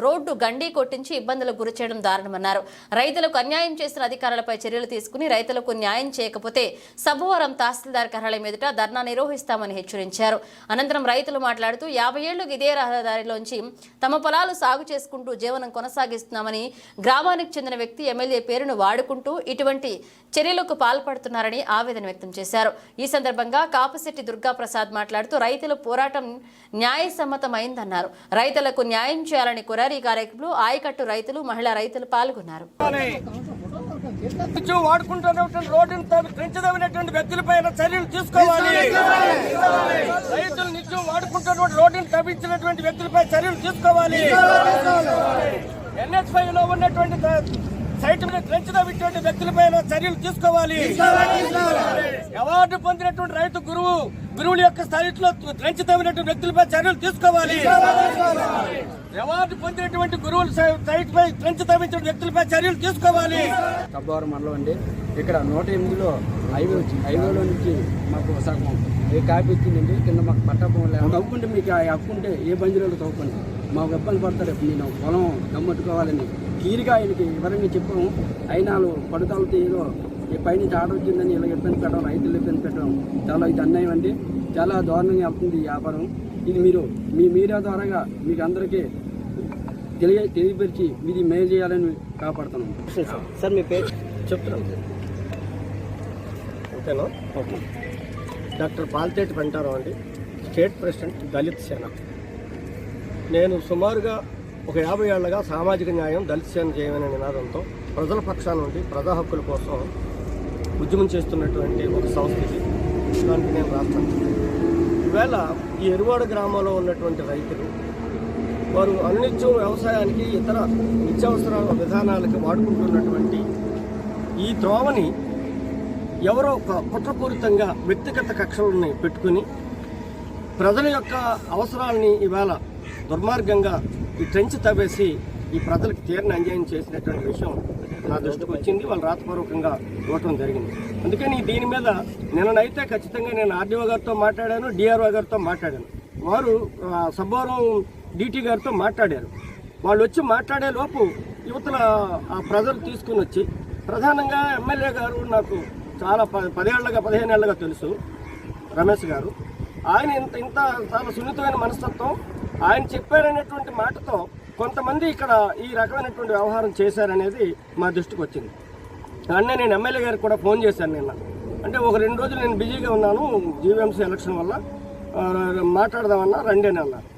రోడ్డు గండి కొట్టించి ఇబ్బందులకు గురిచేయడం దారుణమన్నారు. రైతులకు అన్యాయం చేసిన అధికారులపై చర్యలు తీసుకుని రైతులకు న్యాయం చేయకపోతే సబ్బవరం తహసీల్దార్ కార్యాలయం ఎదుట ధర్నా నిర్వహిస్తామని హెచ్చరించారు. అనంతరం రైతులు మాట్లాడుతూ 50 ఏళ్లు ఇదే రహదారిలోంచి తమ పొలాలు సాగు చేసుకుంటూ జీవనం కొనసాగిస్తున్నామని, గ్రామానికి చెందిన వ్యక్తి ఎమ్మెల్యే పేరును వాడుకుంటూ ఇటువంటి చర్యలకు పాల్పడుతున్నారని ఆవేదన వ్యక్తం చేశారు. ఈ సందర్భంగా కాపశెట్టి దుర్గాప్రసాద్ మాట్లాడుతూ రైతుల పోరాటం న్యాయసమ్మతమైందన్నారు. రైతులకు న్యాయం చేయాలని కోరారు. ఈ కార్యక్రమంలో ఆయకట్టు రైతులు, మహిళా రైతులు పాల్గొన్నారు. రోడ్డును పెంచదగినటువంటి వ్యక్తులపై చర్యలు తీసుకోవాలి. రైతులు నిత్యం వాడుకుంటున్నటువంటి రోడ్డును తవ్వించినటువంటి వ్యక్తులపై చర్యలు తీసుకోవాలి. NH5 లో ఉన్నటువంటి సైట్ మీద ట్రెంచ్ తవ్వించేటువంటి వ్యక్తులపై చర్యలు తీసుకోవాలి. అవార్డు పొందినటువంటి రైతు గురువుల యొక్క స్థాయిలో ట్రెంచ్ తవ్వినటువంటి వ్యక్తులపై చర్యలు తీసుకోవాలి. అవార్డు పొందినటువంటి గురువుల సైట్ పై ట్రెంచ్ తవ్వించిన వ్యక్తులపై చర్యలు తీసుకోవాలి. సబ్బవరం మండలం అండి. ఇక్కడ 108లో హైవేలో నుంచి మాకు సగం ఏ కాపీ ఇచ్చిందండి. కింద మాకు పట్టపం తవ్వుకుంటే మీకు ఆ హక్కు ఉంటే ఏ బంజీలో తవ్వుకోండి, మాకు ఇబ్బంది పడతారు. నేను పొలం గమ్మట్టుకోవాలని క్లియర్గా ఆయనకి వివరంగా చెప్పాము. అయినా పడుతాలతో ఏదో ఈ పైనుంచి ఆర్డర్ వచ్చిందని ఇలా ఇబ్బంది పెట్టడం, రైతులు ఇబ్బంది పెట్టడం చాలా ఇది అన్యాయం అండి. చాలా దారుణంగా వెళ్తుంది ఈ వ్యాపారం. ఇది మీరు మీ మీడియా ద్వారాగా మీకు అందరికీ తెలియపరిచి మీది మేలు చేయాలని కాపాడుతున్నాం. సార్ మీ పేరు చెప్తున్నాను. ఓకేనా? ఓకే. డాక్టర్ పాల్తేటి పెంటారావు అండి, స్టేట్ ప్రెసిడెంట్ దళిత్ సేన. నేను సుమారుగా ఒక 50 ఏళ్లుగా సామాజిక న్యాయం, దళిత సేన చేయమనే నినాదంతో ప్రజల పక్షాన నుండి ప్రజా హక్కుల కోసం ఉద్యమం చేస్తున్నటువంటి ఒక సంస్థ ఇది. దానికి నేను రాష్ట్రాన్ని ఈవేళ ఈ ఎరువాడ గ్రామంలో ఉన్నటువంటి రైతులు వారు అనిత్యం వ్యవసాయానికి ఇతర నిత్యావసర విధానాలకి వాడుకుంటున్నటువంటి ఈ త్రోవని ఎవరో కుట్రపూరితంగా వ్యక్తిగత కక్షలని పెట్టుకుని ప్రజల యొక్క అవసరాలని ఇవాళ దుర్మార్గంగా ఈ ట్రెంచ్ తవ్వేసి ఈ ప్రజలకు తీరని అన్యాయం చేసినటువంటి విషయం నా దృష్టికి వచ్చింది. వాళ్ళు రాతపూర్వకంగా ఇవ్వటం జరిగింది. అందుకని దీని మీద నిన్ననైతే ఖచ్చితంగా నేను ఆర్డీఓ గారితో మాట్లాడాను, డిఆర్ఓ గారితో మాట్లాడాను. వారు సబ్బవరం DT గారితో మాట్లాడారు. వాళ్ళు వచ్చి మాట్లాడే లోపు యువతల ఆ ప్రజలు తీసుకుని వచ్చి ప్రధానంగా ఎమ్మెల్యే గారు నాకు చాలా 15 ఏళ్ళగా తెలుసు, రమేష్ గారు. ఆయన ఇంత చాలా సున్నితమైన మనస్తత్వం. ఆయన చెప్పారనేటువంటి మాటతో కొంతమంది ఇక్కడ ఈ రకమైనటువంటి వ్యవహారం చేశారనేది మా దృష్టికి వచ్చింది. అన్నీ నేను ఎమ్మెల్యే గారికి కూడా ఫోన్ చేశాను నిన్న. అంటే ఒక 2 రోజులు నేను బిజీగా ఉన్నాను జీవీఎంసీ ఎలక్షన్ వల్ల, మాట్లాడదామన్నా రండి అని అన్నారు.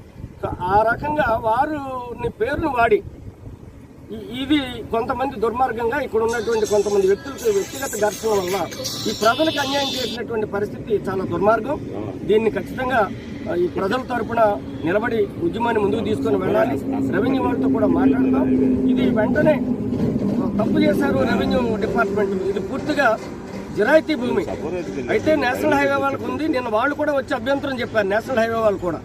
సో ఆ రకంగా వారిని పేరును వాడి ఇది కొంతమంది దుర్మార్గంగా ఇక్కడ ఉన్నటువంటి కొంతమంది వ్యక్తులకు వ్యక్తిగత ఘర్షణ వల్ల ఈ ప్రజలకు అన్యాయం చేసినటువంటి పరిస్థితి చాలా దుర్మార్గం. దీన్ని ఖచ్చితంగా ఈ ప్రజల తరపున నిలబడి ఉద్యమాన్ని ముందుకు తీసుకొని వెళ్ళాలి. రెవెన్యూ వాళ్ళతో కూడా మాట్లాడదాం. ఇది వెంటనే తప్పు చేశారు రెవెన్యూ డిపార్ట్మెంట్. ఇది పూర్తిగా జిరాయితీ భూమి అయితే నేషనల్ హైవే వాళ్ళకు ఉంది. నిన్న వాళ్ళు కూడా వచ్చి అభ్యంతరం చెప్పారు. నేషనల్ హైవే వాళ్ళు కూడా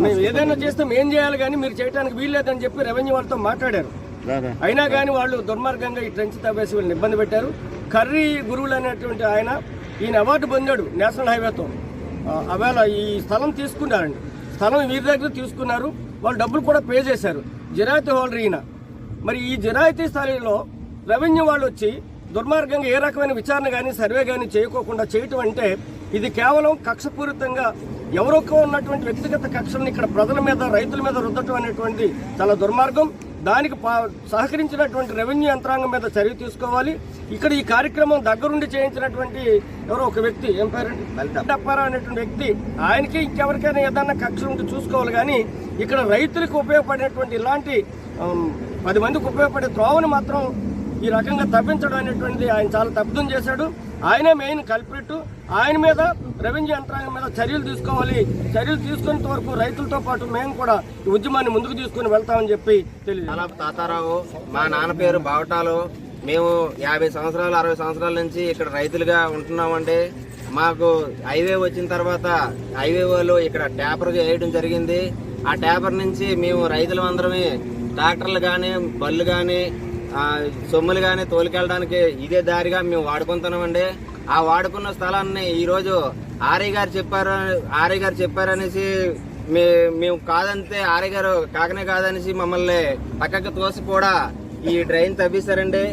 మేము ఏదైనా చేస్తే ఏం చేయాలి కానీ మీరు చేయడానికి వీల్లేదని చెప్పి రెవెన్యూ వాళ్ళతో మాట్లాడారు. అయినా కానీ వాళ్ళు దుర్మార్గంగా ఈ ట్రెంచ్ తవ్వేసి వీళ్ళని ఇబ్బంది పెట్టారు. కర్రీ గురువులు అనేటువంటి ఈయన అవార్డు పొందాడు నేషనల్ హైవేతో. అవేళ ఈ స్థలం తీసుకున్నారండి. స్థలం వీరి దగ్గర తీసుకున్నారు. వాళ్ళు డబ్బులు కూడా పే చేశారు. జిరాయితీ హోల్డర్ ఈయన. మరి ఈ జిరాయితీ స్థలంలో రెవెన్యూ వాళ్ళు వచ్చి దుర్మార్గంగా ఏ రకమైన విచారణ కానీ సర్వే కానీ చేయకోకుండా చేయటం అంటే ఇది కేవలం కక్షపూరితంగా ఎవరొక్క ఉన్నటువంటి వ్యక్తిగత కక్షలను ఇక్కడ ప్రజల మీద, రైతుల మీద రుద్దటం అనేటువంటి చాలా దుర్మార్గం. దానికి సహకరించినటువంటి రెవెన్యూ యంత్రాంగం మీద చర్య తీసుకోవాలి. ఇక్కడ ఈ కార్యక్రమం దగ్గరుండి చేయించినటువంటి ఎవరో ఒక వ్యక్తి, ఏం పేరండి, అప్పారావు అనేటువంటి వ్యక్తి, ఆయనకి ఇంకెవరికైనా ఏదన్నా కక్షలు ఉంటే చూసుకోవాలి. కానీ ఇక్కడ రైతులకు ఉపయోగపడేటువంటి ఇలాంటి 10 మందికి ఉపయోగపడే త్రోవని మాత్రం ఈ రకంగా తప్పించడం అనేటువంటిది ఆయన చాలా తప్పిదం చేశాడు. ఆయనే మెయిన్ కల్ప్రిట్. ఆయన మీద రెవెన్యూ యంత్రాంగం మీద చర్యలు తీసుకోవాలి. చర్యలు తీసుకునేంత వరకు రైతులతో పాటు మేము కూడా ఈ ఉద్యమాన్ని ముందుకు తీసుకుని వెళ్తామని చెప్పి తెలియదు. తాతారావు, మా నాన్న పేరు బావటాలు. మేము 50 సంవత్సరాలు 60 సంవత్సరాల నుంచి ఇక్కడ రైతులుగా ఉంటున్నామండి. మాకు హైవే వచ్చిన తర్వాత హైవే వాళ్ళు ఇక్కడ ట్యాపర్ వేయడం జరిగింది. ఆ ట్యాపర్ నుంచి మేము రైతులందరమే ట్రాక్టర్లు కానీ బళ్ళు కానీ సొమ్ములు కానీ తోలుకెళ్ళడానికి ఇదే దారిగా మేము వాడుకుంటున్నామండి. ఆ వాడుకున్న స్థలాన్ని ఈరోజు ఆర్ఐ గారు చెప్పారనేసి మేము కాదంటే ఆర్ఐ గారు కాకనే కాదనేసి మమ్మల్ని పక్కకు తోసి కూడా ఈ డ్రైన్ తవ్విస్తారండి.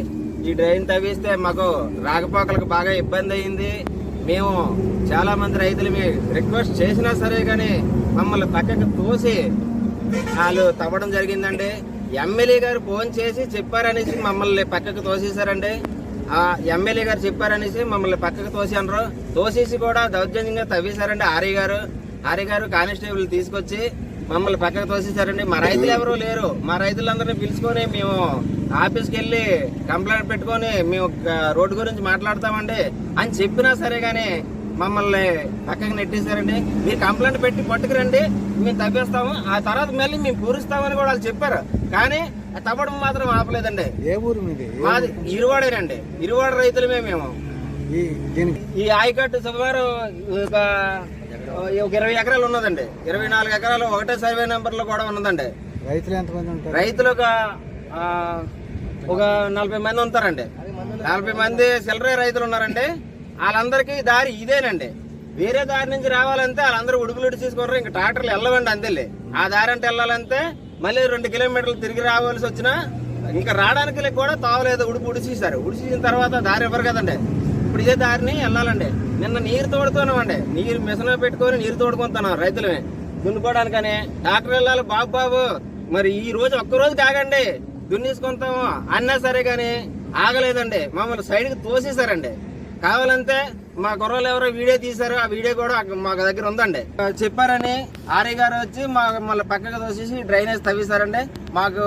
ఈ డ్రైన్ తవ్విస్తే మాకు రాకపోకలకు బాగా ఇబ్బంది అయింది. మేము చాలా మంది రైతులు రిక్వెస్ట్ చేసినా సరే కానీ మమ్మల్ని పక్కకు తోసి వాళ్ళు తవ్వడం జరిగిందండి. ఎమ్మెల్యే గారు ఫోన్ చేసి చెప్పారనేసి మమ్మల్ని పక్కకు తోసేశారండి. ఆ ఎమ్మెల్యే గారు చెప్పారనేసి మమ్మల్ని పక్కకు తోసేసి కూడా దౌర్జన్యంగా తవ్వేశారండి. ఆర్ఐ గారు కానిస్టేబుల్ తీసుకొచ్చి మమ్మల్ని పక్కకు తోసేశారండి. మా రైతులు ఎవరూ లేరు. మా రైతులందరినీ పిలుచుకొని మేము ఆఫీస్కి వెళ్ళి కంప్లైంట్ పెట్టుకొని మేము రోడ్డు గురించి మాట్లాడతామండి అని చెప్పినా సరే కానీ మమ్మల్ని పక్కకి నెట్టేశారండి. మీరు కంప్లైంట్ పెట్టి పట్టుకురండి, మేము తవ్వేస్తాము, ఆ తర్వాత మళ్ళీ మేము పూరిస్తామని కూడా వాళ్ళు చెప్పారు. కానీ తవ్వడం మాత్రం ఆపలేదండి. ఏ ఊరు మీది? మాది ఇరువాడేనండి. ఇరువాడ రైతులమే మేము. ఈ ఆయకట్టు సుమారు ఒక 20 ఎకరాలు ఉన్నదండి. 24 ఎకరాలు ఒకటే సర్వే నెంబర్ లో కూడా ఉన్నదండి. రైతులు ఎంతమంది ఉంటారు? రైతులు ఒక 40 మంది ఉంటారండి. 40 మంది చిల్లరే రైతులు ఉన్నారండి. వాళ్ళందరికీ దారి ఇదేనండి. వేరే దారి నుంచి రావాలంటే వాళ్ళందరూ ఉడుపులు తీసుకుంటారు. ఇంకా ట్రాక్టర్లు వెళ్ళవండి అంతేలే. ఆ దారి అంటే వెళ్ళాలంటే మళ్ళీ 2 కిలోమీటర్లు తిరిగి రావాల్సి వచ్చినా ఇంకా రావడానికి కూడా తావలేదు. ఉడిసేసారు. ఉడిసేసిన తర్వాత దారి ఇవ్వరు కదండి. ఇప్పుడు ఇదే దారిని వెళ్ళాలండి. నిన్న నీరు తోడుతున్నామండి. నీరు మిషన్ పెట్టుకొని నీరు తోడుకుంటున్నాం రైతులమే దున్నుకోవడానికని. ట్రాక్టర్ వెళ్ళాలి బాబు మరి ఈ రోజు ఒక్కరోజు కాగండి దున్నేసుకుంటాము అన్నా సరే కానీ ఆగలేదండి. మమ్మల్ని సైడ్కి తోసేశారండి. కావాలంటే మా కుర్రోళ్ళు ఎవరో వీడియో తీశారు. ఆ వీడియో కూడా మా దగ్గర ఉందండి. చెప్పారని ఆర్ఐ గారు వచ్చి మమ్మల్ని పక్కకు తోసేసి డ్రైనేజ్ తవ్విస్తారండి. మాకు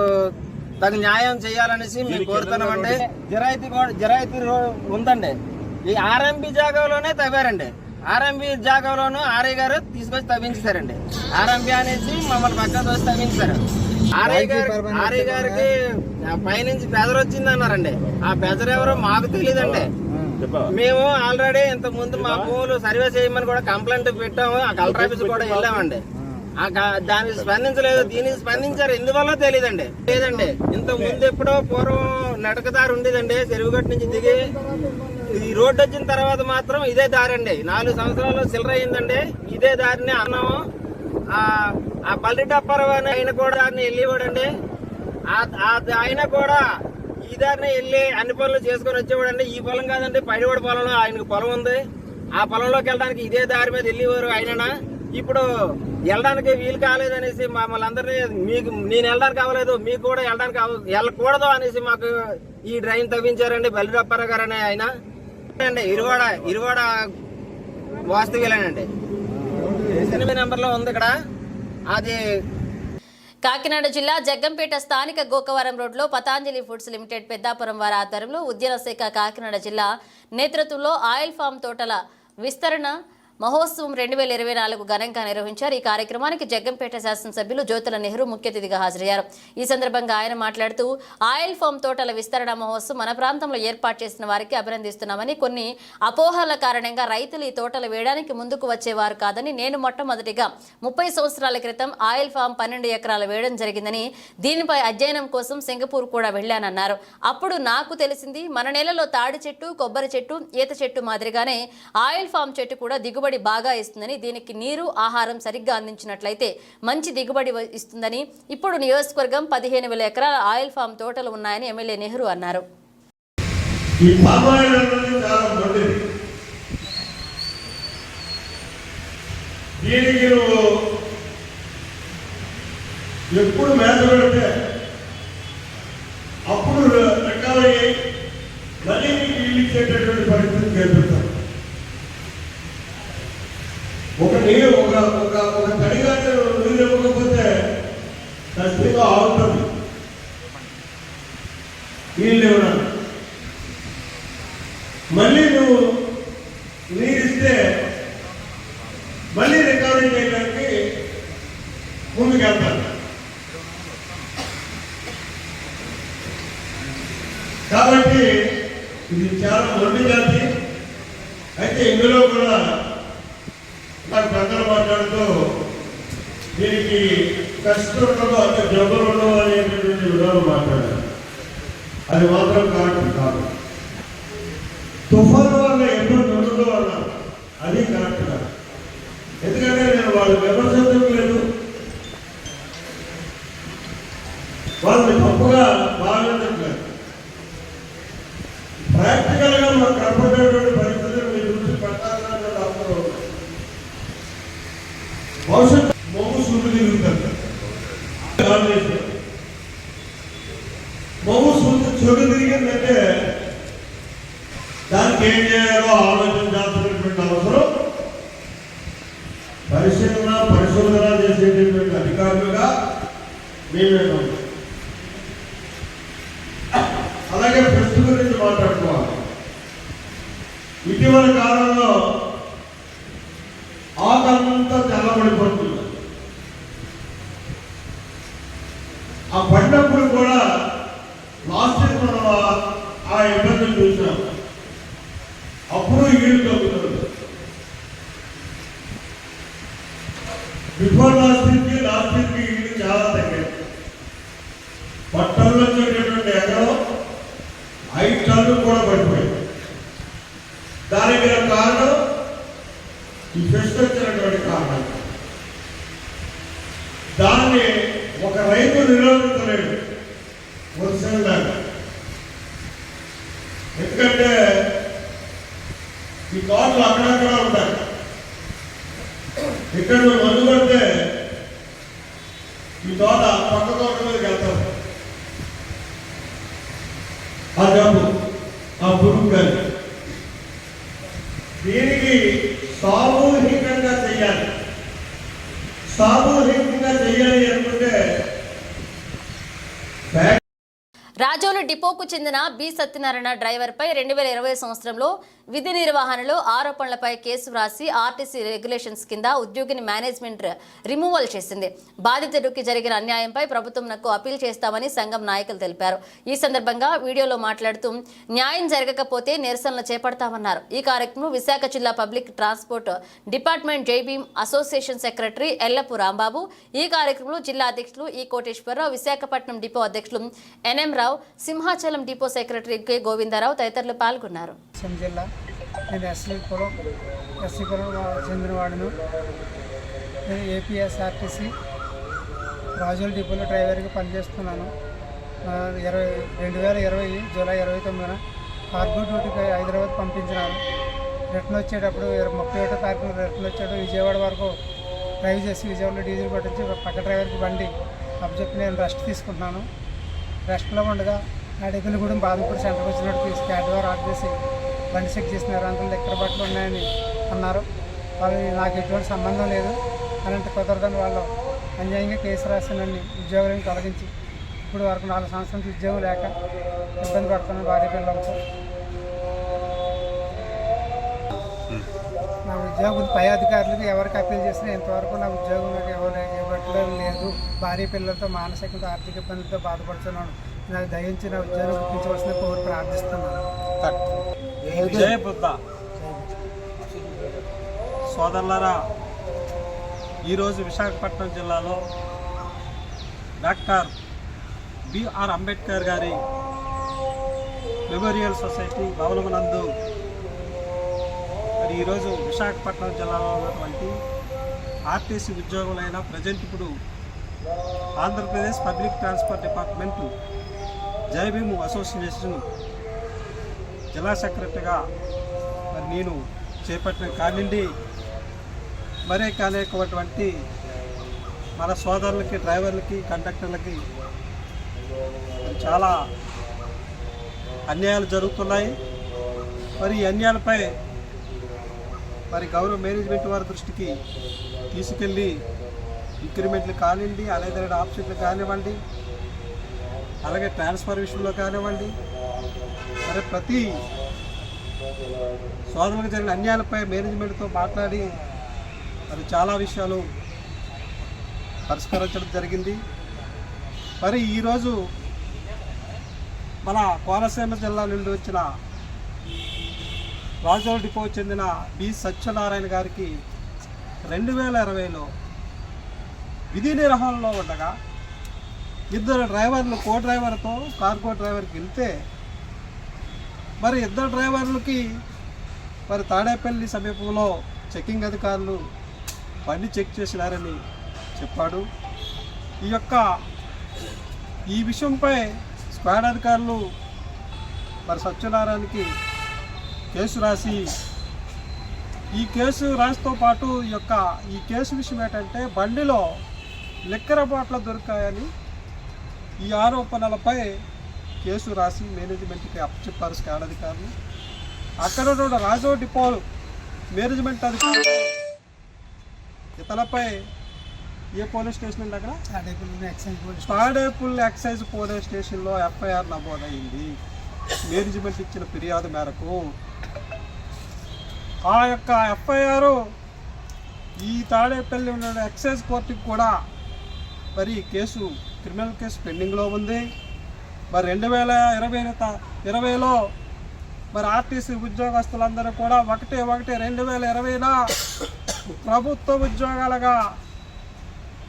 తగు న్యాయం చేయాలనేసి మేము కోరుతున్నామండి. జరాయితీ ఉందండి. ఈ ఆర్ఎంబి జాగాలోనే తవ్వారండి. ఆర్ఎంబి జాగాలోనూ ఆర్ఐ గారు తీసుకొచ్చి తవ్వించారండి. ఆర్ఎంబి అనేసి మమ్మల్ని పక్కకు తోసి తవ్వించారు. ఆర్ఐ గారికి పైనుంచి బెదర్ వచ్చింది అన్నారండి. ఆ బెదర్ ఎవరో మాకు తెలియదండి. మేము ఆల్రెడీ ఇంత ముందు మా భూములు సర్వే చేయమని కూడా కంప్లైంట్ పెట్టాము. ఆ కలెక్టర్ ఆఫీస్ కూడా వెళ్ళామండి. దానికి స్పందించలేదు. దీనికి స్పందించారు ఎందువల్ల తెలియదండి. లేదండి ఇంత ముందు ఎప్పుడో పూర్వం నడకదారి ఉండేదండి. చెరువుగట్టు నుంచి దిగి ఈ రోడ్డు వచ్చిన తర్వాత మాత్రం ఇదే దారి అండి. 4 సంవత్సరాలు చిల్లర అయిందండి. ఇదే దారిని అన్నాము. ఆ పల్లెటప్పారావు అని ఆయన కూడా దారిని వెళ్ళేవాడండి. ఆయన కూడా ఈ దారిని వెళ్ళి అన్ని పనులు చేసుకొని వచ్చేవాడండి. ఈ పొలం కాదండి, పైడివాడి పొలంలో ఆయనకు పొలం ఉంది. ఆ పొలంలోకి వెళ్ళడానికి ఇదే దారి మీద వెళ్ళేవారు ఆయన. ఇప్పుడు వెళ్ళడానికి వీలు కాలేదనేసి మమ్మల్ని అందరినీ నేను వెళ్ళడానికి అవ్వలేదు, మీకు కూడా వెళ్ళకూడదు అనేసి మాకు ఈ డ్రైన్ తవ్వించారండి. బల్లిరప్పారావు గారు అనే ఆయన అండి. ఇరువాడ వాస్తవ్యులేనండి. 8 నెంబర్లో ఉంది ఇక్కడ. అది కాకినాడ జిల్లా జగ్గంపేట స్థానిక గోకవరం రోడ్లో పతాంజలి ఫుడ్స్ లిమిటెడ్ పెద్దాపురం వారి ఆధ్వర్యంలో ఉద్యాన శాఖ కాకినాడ జిల్లా నేతృత్వంలో ఆయిల్ ఫామ్ తోటల విస్తరణ మహోత్సవం 2024 ఘనంగా నిర్వహించారు. ఈ కార్యక్రమానికి జగ్గంపేట శాసనసభ్యులు జ్యోతుల నెహ్రూ ముఖ్య అతిథిగా హాజరయ్యారు. ఈ సందర్భంగా ఆయన మాట్లాడుతూ ఆయిల్ ఫామ్ తోటల విస్తరణ మహోత్సవం మన ప్రాంతంలో ఏర్పాటు చేసిన వారికి అభినందిస్తున్నామని, కొన్ని అపోహల కారణంగా రైతులు ఈ తోటలు వేయడానికి ముందుకు వచ్చేవారు కాదని, నేను మొట్టమొదటిగా 30 సంవత్సరాల క్రితం ఆయిల్ ఫామ్ 12 ఎకరాలు వేయడం జరిగిందని, దీనిపై అధ్యయనం కోసం సింగపూర్ కూడా వెళ్లానన్నారు. అప్పుడు నాకు తెలిసింది మన నేలలో తాడి చెట్టు, కొబ్బరి చెట్టు, ఈత చెట్టు మాదిరిగానే ఆయిల్ ఫామ్ చెట్టు కూడా దిగుబడి బాగా ఇస్తుందని, దీనికి నీరు ఆహారం సరిగ్గా అందించినట్లయితే మంచి దిగుబడి ఇస్తుందని, ఇప్పుడు నియోజకవర్గం 15,000 ఎకరాల ఆయిల్ ఫామ్ తోటలు ఉన్నాయని ఎమ్మెల్యే నెహ్రూ అన్నారు. ఎప్పుడు మేత పెడితే అప్పుడు రికవరీ అయ్యి మళ్ళీ నీళ్ళు ఇచ్చేటటువంటి పరిస్థితి కల్పిస్తాం. ఒక తడిగా నీళ్ళు ఇవ్వకపోతే ఖచ్చితంగా ఆగుతుంది నీళ్ళు ఇవ్వడానికి. ముందుకెళ్తారు. కాబట్టి ఇది చాలా మొండి జాతి. అయితే ఇందులో కూడా నాకు పెద్దలు మాట్లాడుతూ దీనికి కష్టం ఉండదు, అంత జబ్బులు ఉండవు అనేటటువంటి విధానం మాట్లాడారు. అది మాత్రం కరెక్ట్ కాదు. తుఫాను వల్ల ఎప్పుడు ఉండదు అన్నారు, అది కరెక్ట్ కాదు. ఎందుకంటే నేను వాళ్ళు విమర్శించడం లేదు, వాళ్ళని తప్పుగా భావించట్లేదు. ప్రాక్టికల్ గా మాకు కనపడేటువంటి పరిస్థితులు మీ దృష్టి పెట్టాలన్నటువంటి అవసరం ఉంది. భవిష్యత్తు మొగ్గు సూర్యుడు తిరుగుతారు, మొగ్గు సూర్యుడు తిరిగిందంటే దానికి ఏం చేయాలో ఆలోచించాల్సినటువంటి అవసరం పరిశోధన చేసేటటువంటి అధికారులుగా మేమే ఉన్నాం. అలాగే ప్రెస్ గురించి మాట్లాడుకోవాలి. ఇటీవల కాలంలో ఆకంతా తెల్లబడిపోతుంది. ఆ పడినప్పుడు కూడా లాస్ట్ ఇయర్ మనం ఆ ఇబ్బందులు చూసాం. అప్పుడు ఈడు తగ్గుతుంది. బిఫోర్ లాస్ట్ ఇయర్కి ఈడు చాలా తగ్గాయి. పట్టణంలో వచ్చేటటువంటి ఎకరం 5 టన్నులు కూడా పడిపోయింది. దానికి కారణం ఈ ఫెస్ట్ వచ్చినటువంటి కారణం. దాన్ని ఒక రైతు నిరోధించలేడు వర్షం దాకా. ఎందుకంటే ఈ తోటలు అక్కడక్కడ ఉంటాయి. ఇక్కడ మందు పడితే ఈ తోట పక్క తోట మీదకి వెళ్తాం. ఆ జబ్బు, ఆ పురుగు కానీ దీనికి సామూహికంగా చెయ్యాలి. సామూహికంగా చెయ్యాలి అనుకుంటే రాజోలు డిపోకు చెందిన బి సత్యనారాయణ డ్రైవర్పై 2020 సంవత్సరంలో విధి నిర్వహణలో ఆరోపణలపై కేసు వ్రాసి ఆర్టీసీ రెగ్యులేషన్స్ కింద ఉద్యోగిని మేనేజ్మెంట్ రిమూవల్ చేసింది. బాధితుడికి జరిగిన అన్యాయంపై ప్రభుత్వంకు అప్పీల్ చేస్తామని సంఘం నాయకులు తెలిపారు. ఈ సందర్భంగా వీడియోలో మాట్లాడుతూ న్యాయం జరగకపోతే నిరసనలు చేపడతామన్నారు. ఈ కార్యక్రమం విశాఖ జిల్లా public transport department Jaibhim association secretary Ellapu Rambabu, ఈ కార్యక్రమంలో జిల్లా అధ్యక్షులు ఈ కోటేశ్వరరావు, విశాఖపట్నం డిపో అధ్యక్షులు ఎన్ఎం రావు, Simhachalam depot secretary K Govindarao తదితరులు పాల్గొన్నారు. జిల్లా నేను ఎస్సీ కులం చెందినవాడును. నేను ఏపీఎస్ఆర్టీసీ రాజోల్ డిపోలో డ్రైవర్గా పనిచేస్తున్నాను. 2020 జూలై 29న కార్గో డ్యూటీకి హైదరాబాద్ పంపించినాను. రిటర్న్ వచ్చేటప్పుడు 31వ తారీఖున రిటర్న్ వచ్చాడు. విజయవాడ వరకు డ్రైవ్ చేసి విజయవాడలో డీజిల్ పట్టించి పక్క డ్రైవర్కి బండి అప్పచెప్పి నేను రెస్ట్ తీసుకుంటున్నాను. రెస్ట్లో ఉండగా నాడెగులగూడెం బాదుపూడి సెంటర్కి వచ్చినట్టు క్యాట్ ద్వారా ఆఫ్ చేసి బండి చెక్ చేసినారు. అందులో ఎక్కడ బట్టలు ఉన్నాయని అన్నారు. వాళ్ళు నాకు ఎటువంటి సంబంధం లేదు అలాంటి కుదరదని వాళ్ళు అన్యాయంగా కేసు రాసినన్ని ఉద్యోగులను తొలగించి ఇప్పుడు వరకు 4 సంవత్సరాల నుంచి ఉద్యోగం లేక ఇబ్బంది పడుతున్నాను భార్య పిల్లలతో. నా ఉద్యోగం పై అధికారులకు ఎవరికి అప్పీల్ చేసినా ఇంతవరకు నా ఉద్యోగం నాకు ఇవ్వట్లేదు లేదు. భార్య పిల్లలతో మానసికంగా ఆర్థిక ఇబ్బందులతో బాధపడుతున్నాను. నాకు దయించి నా ఉద్యోగం గుర్తించవలసిన కోరి ప్రార్థిస్తున్నాను. జై బుద్ధ సోదరులారా, ఈరోజు విశాఖపట్నం జిల్లాలో డాక్టర్ బిఆర్ అంబేద్కర్ గారి మెమోరియల్ సొసైటీ భవనమునందు మరి ఈరోజు విశాఖపట్నం జిల్లాలో ఉన్నటువంటి ఆర్టీసీ ఉద్యోగులైన ప్రజెంట్ ఇప్పుడు Andhra Pradesh public transport department Jaibhim association జిల్లా సెక్రటరీగా మరి నేను చేపట్టిన కానిండి మరే కానిటువంటి మన సోదరులకి, డ్రైవర్లకి, కండక్టర్లకి చాలా అన్యాయాలు జరుగుతున్నాయి. మరి ఈ అన్యాయాలపై మరి గౌరవ మేనేజ్మెంట్ వారి దృష్టికి తీసుకెళ్ళి ఇంక్రిమెంట్లు కానివ్వండి, అలాగే ఆప్షన్లు కానివ్వండి, అలాగే ట్రాన్స్ఫర్ విషయంలో కానివ్వండి, మరి ప్రతి సోదరులకు జరిగిన అన్యాయాలపై మేనేజ్మెంట్తో మాట్లాడి మరి చాలా విషయాలు పరిష్కరించడం జరిగింది. మరి ఈరోజు మన కోనసీమ జిల్లా నుండి వచ్చిన రాజోల్ డిపో చెందిన బి సత్యనారాయణ గారికి 2020లో విధి నిర్వహణలో ఉండగా ఇద్దరు డ్రైవర్లు కో డ్రైవర్తో కార్గో డ్రైవర్కి వెళ్తే మరి ఇద్దరు డ్రైవర్లకి మరి తాడేపల్లి సమీపంలో చెకింగ్ అధికారులు బండి చెక్ చేసినారని చెప్పాడు. ఈ విషయంపై స్క్వాడ్ అధికారులు మరి సత్యనారాయణకి కేసు రాసి ఈ కేసు రాసితో పాటు ఈ కేసు విషయం ఏంటంటే బండిలో లిక్కర బాటిల్ దొరికాయని ఈ ఆరోపణలపై కేసు రాసి మేనేజ్మెంట్కి అప్పచెప్పారు స్క్వాడ్ అధికారులు. అక్కడ ఉన్న రాజో డిపో మేనేజ్మెంట్ అధికారులు ఇతలపై ఏ పోలీస్ స్టేషన్ ఉంది అక్కడ తాడేపల్లి ఎక్సైజ్ పోలీస్ స్టేషన్లో ఎఫ్ఐఆర్ నమోదైంది. మేనేజ్మెంట్ ఇచ్చిన ఫిర్యాదు మేరకు ఆ ఎఫ్ఐఆర్ ఈ తాడేపల్లి ఉన్న ఎక్సైజ్ కోర్టుకి కూడా మరి క్రిమినల్ కేసు పెండింగ్లో ఉంది. మరి 2020లో మరి ఆర్టీసీ ఉద్యోగస్తులందరూ కూడా 1/1/2020 ప్రభుత్వ ఉద్యోగాలుగా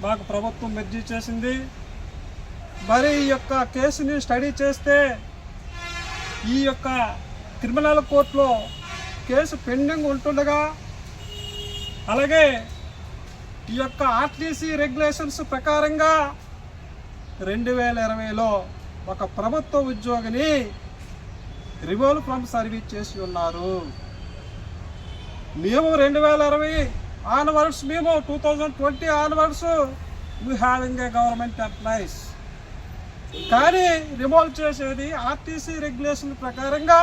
మాకు ప్రభుత్వం మెర్జీ చేసింది. మరి ఈ కేసుని స్టడీ చేస్తే ఈ క్రిమినల్ కోర్టులో కేసు పెండింగ్ ఉంటుండగా అలాగే ఈ ఆర్టీసీ రెగ్యులేషన్స్ ప్రకారంగా 2020లో ఒక ప్రభుత్వ ఉద్యోగిని రిమూవల్ ఫ్రమ్ సర్వీస్ చేసి ఉన్నారు. మేము 2020 ఆన్వర్డ్స్ మేము 2020 onwards we having a government employees. కానీ రిమూవల్ చేసేది ఆర్టీసీ రెగ్యులేషన్ ప్రకారంగా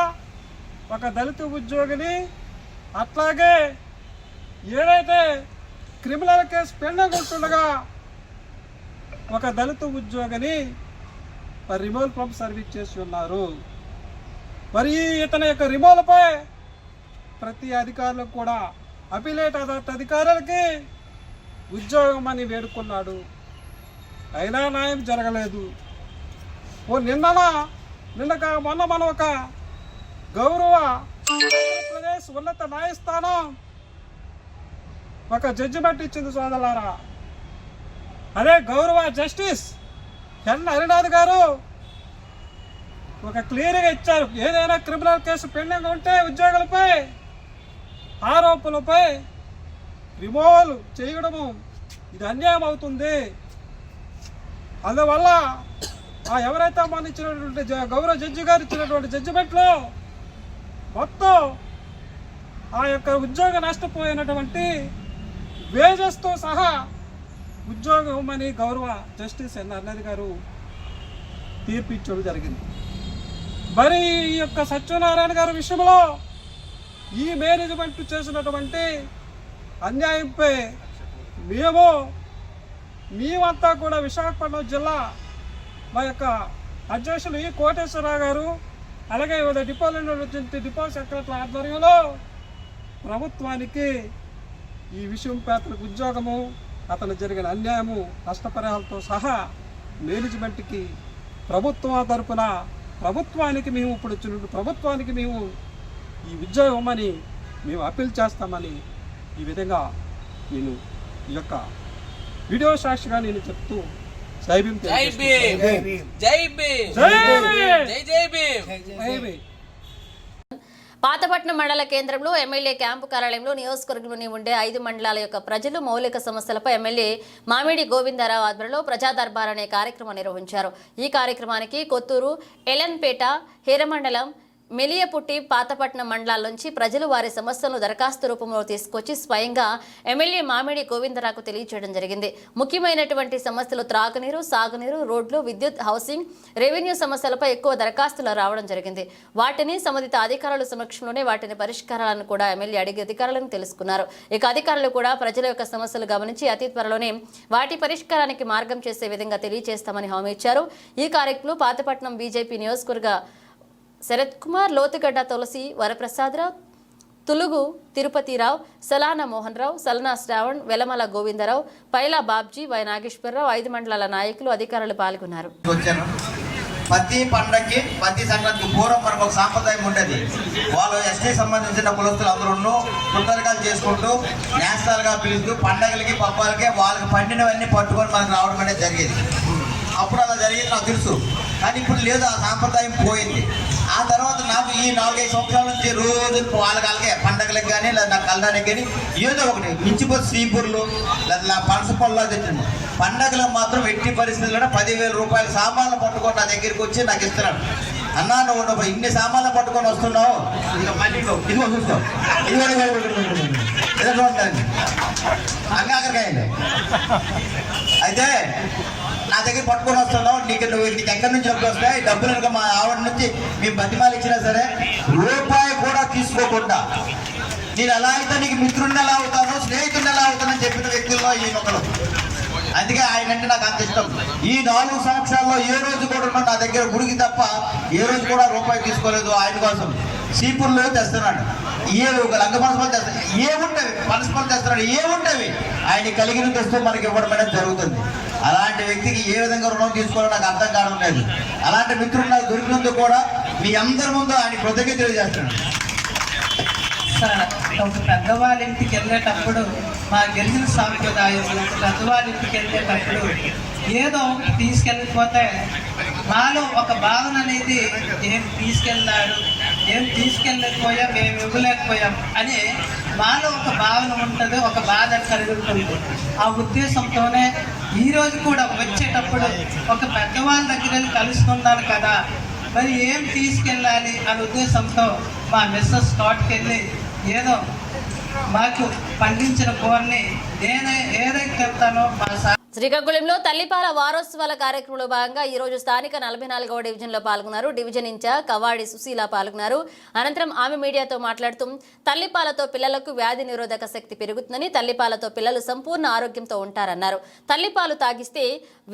ఒక దళిత ఉద్యోగిని, అట్లాగే ఏదైతే క్రిమినల్ కేసు పెండింగ్ ఉంటుండగా ఒక దళిత ఉద్యోగిని మరి రిమూవల్ ఫ్రమ్ సర్వీస్ చేసి ఉన్నారు. మరి ఇతని రిమూవల్పై ప్రతి అధికారులకు కూడా అపిలేట్ అధికారులకి ఉద్యోగం అని వేడుకున్నాడు. అయినా న్యాయం జరగలేదు. మొన్న మనం ఒక గౌరవ ఆంధ్రప్రదేశ్ ఉన్నత న్యాయస్థానం ఒక జడ్జిమెంట్ ఇచ్చింది సోదరులారా. అదే గౌరవ జస్టిస్ ఎన్ హరినాథ్ గారు ఒక క్లియర్గా ఇచ్చారు. ఏదైనా క్రిమినల్ కేసు పెండింగ్ ఉంటే ఉద్యోగులపై ఆరోపణలపై రిమూవల్ చేయడము ఇది అన్యాయం అవుతుంది. అందువల్ల ఎవరైతే మన ఇచ్చినటువంటి గౌరవ జడ్జి గారు ఇచ్చినటువంటి జడ్జిమెంట్లో మొత్తం ఉద్యోగం నష్టపోయినటువంటి వేజెస్తో సహా ఉద్యోగం అని గౌరవ జస్టిస్ ఎన్ హరినాథ్ గారు తీర్పు ఇచ్చడం జరిగింది. మరి ఈ సత్యనారాయణ గారి విషయంలో ఈ మేనేజ్మెంట్ చేసినటువంటి అన్యాయంపై మేమంతా కూడా విశాఖపట్నం జిల్లా మా అధ్యక్షులు ఈ కోటేశ్వరరావు గారు అలాగే డిపో సెక్రటరీ ఆధ్వర్యంలో ప్రభుత్వానికి ఈ విషయం పేదలకు ఉద్యోగము అతను జరిగిన అన్యాయము నష్టపరిహారాలతో సహా మేనేజ్మెంట్కి ప్రభుత్వం తరపున ప్రభుత్వానికి మేము ఇప్పుడు వచ్చిన ప్రభుత్వానికి మేము ఈ ఉద్యోగం అని మేము అప్పీల్ చేస్తామని ఈ విధంగా నేను ఈ వీడియో సాక్షిగా నేను చెప్తూ జై భీమ్. పాతపట్నం మండల కేంద్రంలో ఎమ్మెల్యే క్యాంపు కార్యాలయంలో నియోజకవర్గంలోని ఉండే 5 మండలాల యొక్క ప్రజలు మౌలిక సమస్యలపై ఎమ్మెల్యే మామిడి గోవిందరావు ఆధ్వర్యంలో ప్రజా దర్బార్ అనే కార్యక్రమం నిర్వహించారు. ఈ కార్యక్రమానికి కొత్తూరు, ఎలన్పేట, హీరమండలం, మెలియపుట్టి, పాతపట్నం మండలాల నుంచి ప్రజలు వారి సమస్యలను దరఖాస్తు రూపంలో తీసుకొచ్చి స్వయంగా ఎమ్మెల్యే మామిడి గోవిందరావుకు తెలియజేయడం జరిగింది. ముఖ్యమైనటువంటి సమస్యలు త్రాగునీరు, సాగునీరు, రోడ్లు, విద్యుత్, హౌసింగ్, రెవెన్యూ సమస్యలపై ఎక్కువ దరఖాస్తులు రావడం జరిగింది. వాటిని సంబంధిత అధికారుల సమక్షంలోనే వాటిని పరిష్కారాలను కూడా ఎమ్మెల్యే అడిగి అధికారులను తెలుసుకున్నారు. ఇక అధికారులు కూడా ప్రజల యొక్క సమస్యలు గమనించి అతి త్వరలోనే వాటి పరిష్కారానికి మార్గం చేసే విధంగా తెలియజేస్తామని హామీ ఇచ్చారు. ఈ కార్యక్రమంలో పాతపట్నం బీజేపీ నియోజకవర్గ శరత్ కుమార్, లోతుగడ్డ తులసి, వరప్రసాదరావు, తులుగు తిరుపతిరావు, సలాన మోహన్ రావు, సలనా శ్రావణ్, వెలమల గోవిందరావు, పైలా బాబ్జీ, వై నాగేశ్వరరావు, 5 మండలాల నాయకులు, అధికారులు పాల్గొన్నారు. ప్రతి పండగకి ప్రతి సంక్రాంతికి పూర్వం మనకు ఒక సాంప్రదాయం ఉండేది. వాళ్ళు ఎస్టీ సంబంధించిన కులస్తులు అందరూ పుస్తకాలు చేసుకుంటూ నేస్తాలుగా పిలుస్తూ పండగలకి పబ్బాలకి వాళ్ళకి పండినవన్నీ పట్టుకొని మనకు రావడం అనేది జరిగేది. అప్పుడు అలా జరిగింది నాకు తెలుసు, కానీ ఇప్పుడు లేదు, ఆ సాంప్రదాయం పోయింది. ఆ తర్వాత నాకు ఈ 4-5 సంవత్సరాల నుంచి రోజు వాళ్ళకి పండగలకు కానీ లేదా నాకు కలడానికి కానీ ఏదో ఒకటి మించిపోతే శ్రీపూర్లు లేదా పనసపల్లా తెచ్చింది. పండగలకు మాత్రం ఎట్టి పరిస్థితుల్లో 10,000 రూపాయల సామాన్లు పట్టుకొని నా దగ్గరికి వచ్చి నాకు ఇస్తున్నాడు. అన్నా నువ్వు ఇన్ని సామాన్లు పట్టుకొని వస్తున్నావు, ఇక మళ్ళీ ఇదిగో చూస్తావు, ఇదిగో ఏదో చూడండి అంగాకరకాయండి. అయితే నా దగ్గర పట్టుకొని వస్తున్నావు, నీకు ఎక్కడి నుంచి డబ్బులు వస్తాయి, డబ్బులు మా ఆవిడ నుంచి మేము బతిమాలు ఇచ్చినా సరే రూపాయి కూడా తీసుకోకుండా నేను ఎలా అయితే నీకు మిత్రుడిని ఎలా అవుతాను, స్నేహితుడిని ఎలా అవుతానని చెప్పిన వ్యక్తుల్లో ఈయన ఒకరు. అందుకే ఆయన అంటే నాకు అంత ఇష్టం. ఈ 4 సంవత్సరాల్లో ఏ రోజు కూడా నా దగ్గర గుడికి తప్ప ఏ రోజు కూడా రూపాయి తీసుకోలేదు. ఆయన కోసం సీపుల్లో తెస్తున్నాడు, లంగ పనసపల్లి తెస్తాడు, ఏముంటవి పనసపల్లి తెస్తున్నాడు, ఏముంటవి ఆయన కలిగిన తెస్తూ మనకి ఇవ్వడం అనేది జరుగుతుంది. అలాంటి వ్యక్తికి ఏ విధంగా రుణం తీసుకోవాలో నాకు అర్థం కావడం లేదు. అలాంటి మిత్రుడు నాకు దొరికినందుకు కూడా మీ అందరి ముందు ఆయన కృతజ్ఞత తెలియజేస్తున్నాడు. ఒక పెద్దవాళ్ళ ఇంటికి వెళ్ళేటప్పుడు మా గెలిచిన సాంప్రదాయం, పెద్దవాళ్ళ ఇంటికి వెళ్ళేటప్పుడు ఏదో తీసుకెళ్ళిపోతే మాలో ఒక భావన అనేది ఏం తీసుకెళ్ళాడు, ఏం తీసుకెళ్ళకపోయాం, మేము ఇవ్వలేకపోయాం అని మాలో ఒక భావన ఉంటుంది, ఒక బాధ కలుగుతుంది. ఆ ఉద్దేశంతోనే ఈరోజు కూడా వచ్చేటప్పుడు ఒక పెద్దవాళ్ళ దగ్గర కలుసుకున్నాను కదా, మరి ఏం తీసుకెళ్ళాలి అనే ఉద్దేశంతో మా మిస్సెస్ స్కాట్కి వెళ్ళి ఏదో మాకు పండించిన కూరని నేనే ఏదైతే చెప్తానో మా శ్రీకాకుళంలో తల్లిపాల వారోత్సవాల కార్యక్రమంలో భాగంగా ఈ రోజు స్థానిక 44వ డివిజన్లో పాల్గొన్నారు. డివిజన్ ఇన్ఛార్జ్ కవాడి సుశీల పాల్గొన్నారు. అనంతరం ఆమె మీడియాతో మాట్లాడుతూ తల్లిపాలతో పిల్లలకు వ్యాధి నిరోధక శక్తి పెరుగుతుందని, తల్లిపాలతో పిల్లలు సంపూర్ణ ఆరోగ్యంతో ఉంటారన్నారు. తల్లిపాలు తాగిస్తే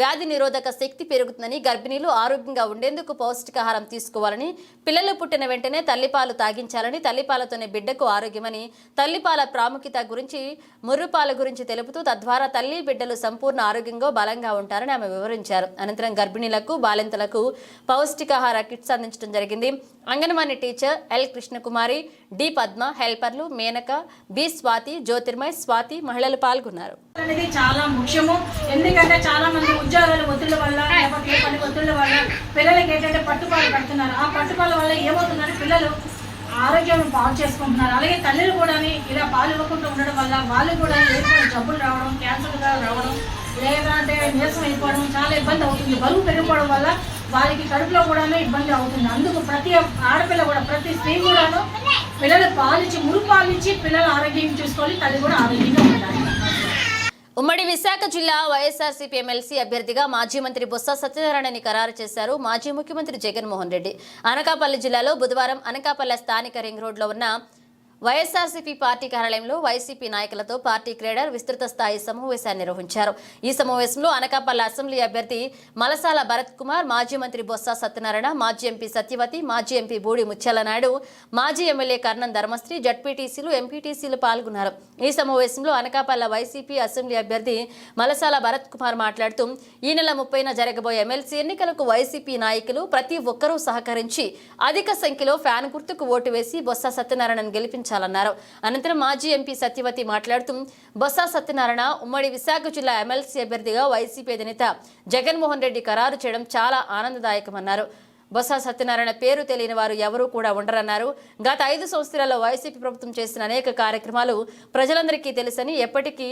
వ్యాధి నిరోధక శక్తి పెరుగుతుందని, గర్భిణీలు ఆరోగ్యంగా ఉండేందుకు పౌష్టికాహారం తీసుకోవాలని, పిల్లలు పుట్టిన వెంటనే తల్లిపాలు తాగించాలని, తల్లిపాలతోనే బిడ్డకు ఆరోగ్యమని, తల్లిపాల ప్రాముఖ్యత గురించి, ముర్రుపాల గురించి తెలుపుతూ తద్వారా తల్లి బిడ్డలు సంపూర్ణ ఆరోగ్యంగా బలంగా ఉంటారని ఆమె వివరించారు. అనంతరం గర్భిణీలకు, బాలింతలకు పౌష్టికాహార కిట్స్ అందించడం జరిగింది. Anganwadi teacher L Krishnakumari, D Padma, హెల్పర్లు మేనక, బి స్వాతి, జ్యోతిర్మయ్, స్వాతి మహిళలు పాల్గొన్నారు. అనేది చాలా ముఖ్యము. ఎందుకంటే చాలా మంది ఉద్యోగాల ఒత్తిళ్ల వల్ల, లేకపోతే పని ఒత్తిళ్ల వల్ల పిల్లలకి ఏంటంటే పట్టుపాలు పెడుతున్నారు. ఆ పట్టుపాల వల్ల ఏమవుతుందంటే పిల్లలు ఆరోగ్యం పాడు చేసుకుంటున్నారు. అలాగే తల్లులు కూడా ఇలా పాలు ఇవ్వకుండా ఉండడం వల్ల వాళ్ళు కూడా ఏర్పడిన జబ్బులు రావడం, క్యాన్సర్గా రావడం, లేదంటే నీరసం అయిపోవడం చాలా ఇబ్బంది అవుతుంది. బరువు పెరిగిపోవడం వల్ల వారికి కడుపులో కూడా ఇబ్బంది అవుతుంది. అందుకు ప్రతి ఆడపిల్ల కూడా, ప్రతి స్త్రీ కూడాను పిల్లలు పాలిచ్చి, మురుగు పాలిచ్చి పిల్లలు ఆరోగ్యం చూసుకోవాలి, తల్లి కూడా ఆరోగ్యంగా ఉండాలి. ఉమ్మడి విశాఖ జిల్లా వైఎస్ఆర్సీపీ ఎమ్మెల్సీ అభ్యర్థిగా మాజీ మంత్రి బొత్స సత్యనారాయణని ఖరారు చేశారు మాజీ ముఖ్యమంత్రి జగన్మోహన్ రెడ్డి. అనకాపల్లి జిల్లాలో బుధవారం అనకాపల్లి స్థానిక రింగ్ రోడ్లో ఉన్న వైఎస్ఆర్సీపీ పార్టీ కార్యాలయంలో వైసీపీ నాయకులతో పార్టీ కేడర్ విస్తృత స్థాయి సమావేశాన్ని నిర్వహించారు. ఈ సమావేశంలో అనకాపల్లి అసెంబ్లీ అభ్యర్థి మలసాల భరత్ కుమార్, మాజీ మంత్రి బొత్స సత్యనారాయణ, మాజీ ఎంపీ సత్యవతి, మాజీ ఎంపీ బూడి ముత్యాలనాయుడు, మాజీ ఎమ్మెల్యే కర్ణం ధర్మశ్రీ, జడ్పీటీసీలు, ఎంపీటీసీలు పాల్గొన్నారు. ఈ సమావేశంలో అనకాపల్లి వైసీపీ అసెంబ్లీ అభ్యర్థి మలసాల భరత్ కుమార్ మాట్లాడుతూ ఈ నెల 30న జరగబోయే ఎమ్మెల్సీ ఎన్నికలకు వైసీపీ నాయకులు ప్రతి ఒక్కరూ సహకరించి అధిక సంఖ్యలో ఫ్యాన్ గుర్తుకు ఓటు వేసి బొత్స సత్యనారాయణను గెలిపించారు. అనంతరం మాజీ ఎంపీ సత్యవతి మాట్లాడుతూ బొత్స సత్యనారాయణ ఉమ్మడి విశాఖ జిల్లా ఎమ్మెల్సీ అభ్యర్థిగా వైసీపీ అధినేత జగన్మోహన్ రెడ్డి ఖరారు చేయడం చాలా ఆనందదాయకమన్నారు. బొత్స సత్యనారాయణ పేరు తెలియని వారు ఎవరూ కూడా ఉండరన్నారు. గత 5 సంవత్సరాల్లో వైసీపీ ప్రభుత్వం చేసిన అనేక కార్యక్రమాలు ప్రజలందరికీ తెలుసని, ఎప్పటికీ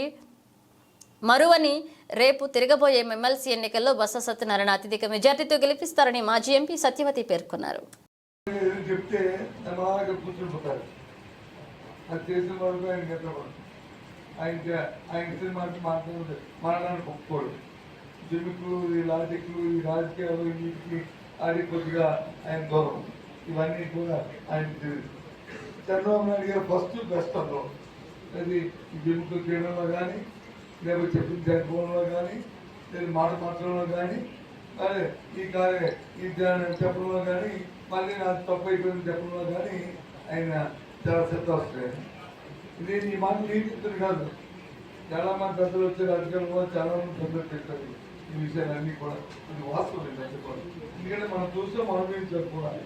మరువని రేపు తిరగబోయే ఎమ్మెల్సీ ఎన్నికల్లో బొత్స సత్యనారాయణ అత్యధిక మెజార్టీతో గెలిపిస్తారని మాజీ ఎంపీ సత్యవతి పేర్కొన్నారు. అది చేసిన వరకు ఆయన గెలవడు. ఆయన ఇచ్చిన మాట మాట్లాడి ఒప్పుకోడు. జిమ్మికులు, ఈ లాజిక్లు, ఈ రాజకీయాలు, వీటికి అది కొద్దిగా ఆయన దూరం. ఇవన్నీ కూడా ఆయన తెలియదు. చంద్రబాబు నాయుడు గారు ఫస్ట్ బెస్ట్ అందులో. అది ఈ జిమ్మికులు చేయడంలో కానీ, లేకపోతే చెప్పిన చనిపోవడంలో కానీ, లేదా మాట మార్చడంలో కానీ, అదే ఈ చెప్పడంలో కానీ, మళ్ళీ నాకు తప్పు అయిపోయింది చెప్పడంలో కానీ ఆయన చాలా శ్రద్ధ వస్తాయి. ఇది ఈ మాట నీతిస్తుంది కాదు, చాలా మంది పెద్దలు వచ్చే రాజకీయాల్లో చాలా మంది పెద్దలు పెట్టారు ఈ విషయాలన్నీ కూడా. ఇది వాస్తవం కూడా, ఎందుకంటే మనం చూస్తే మనం చెప్పుకోవాలి.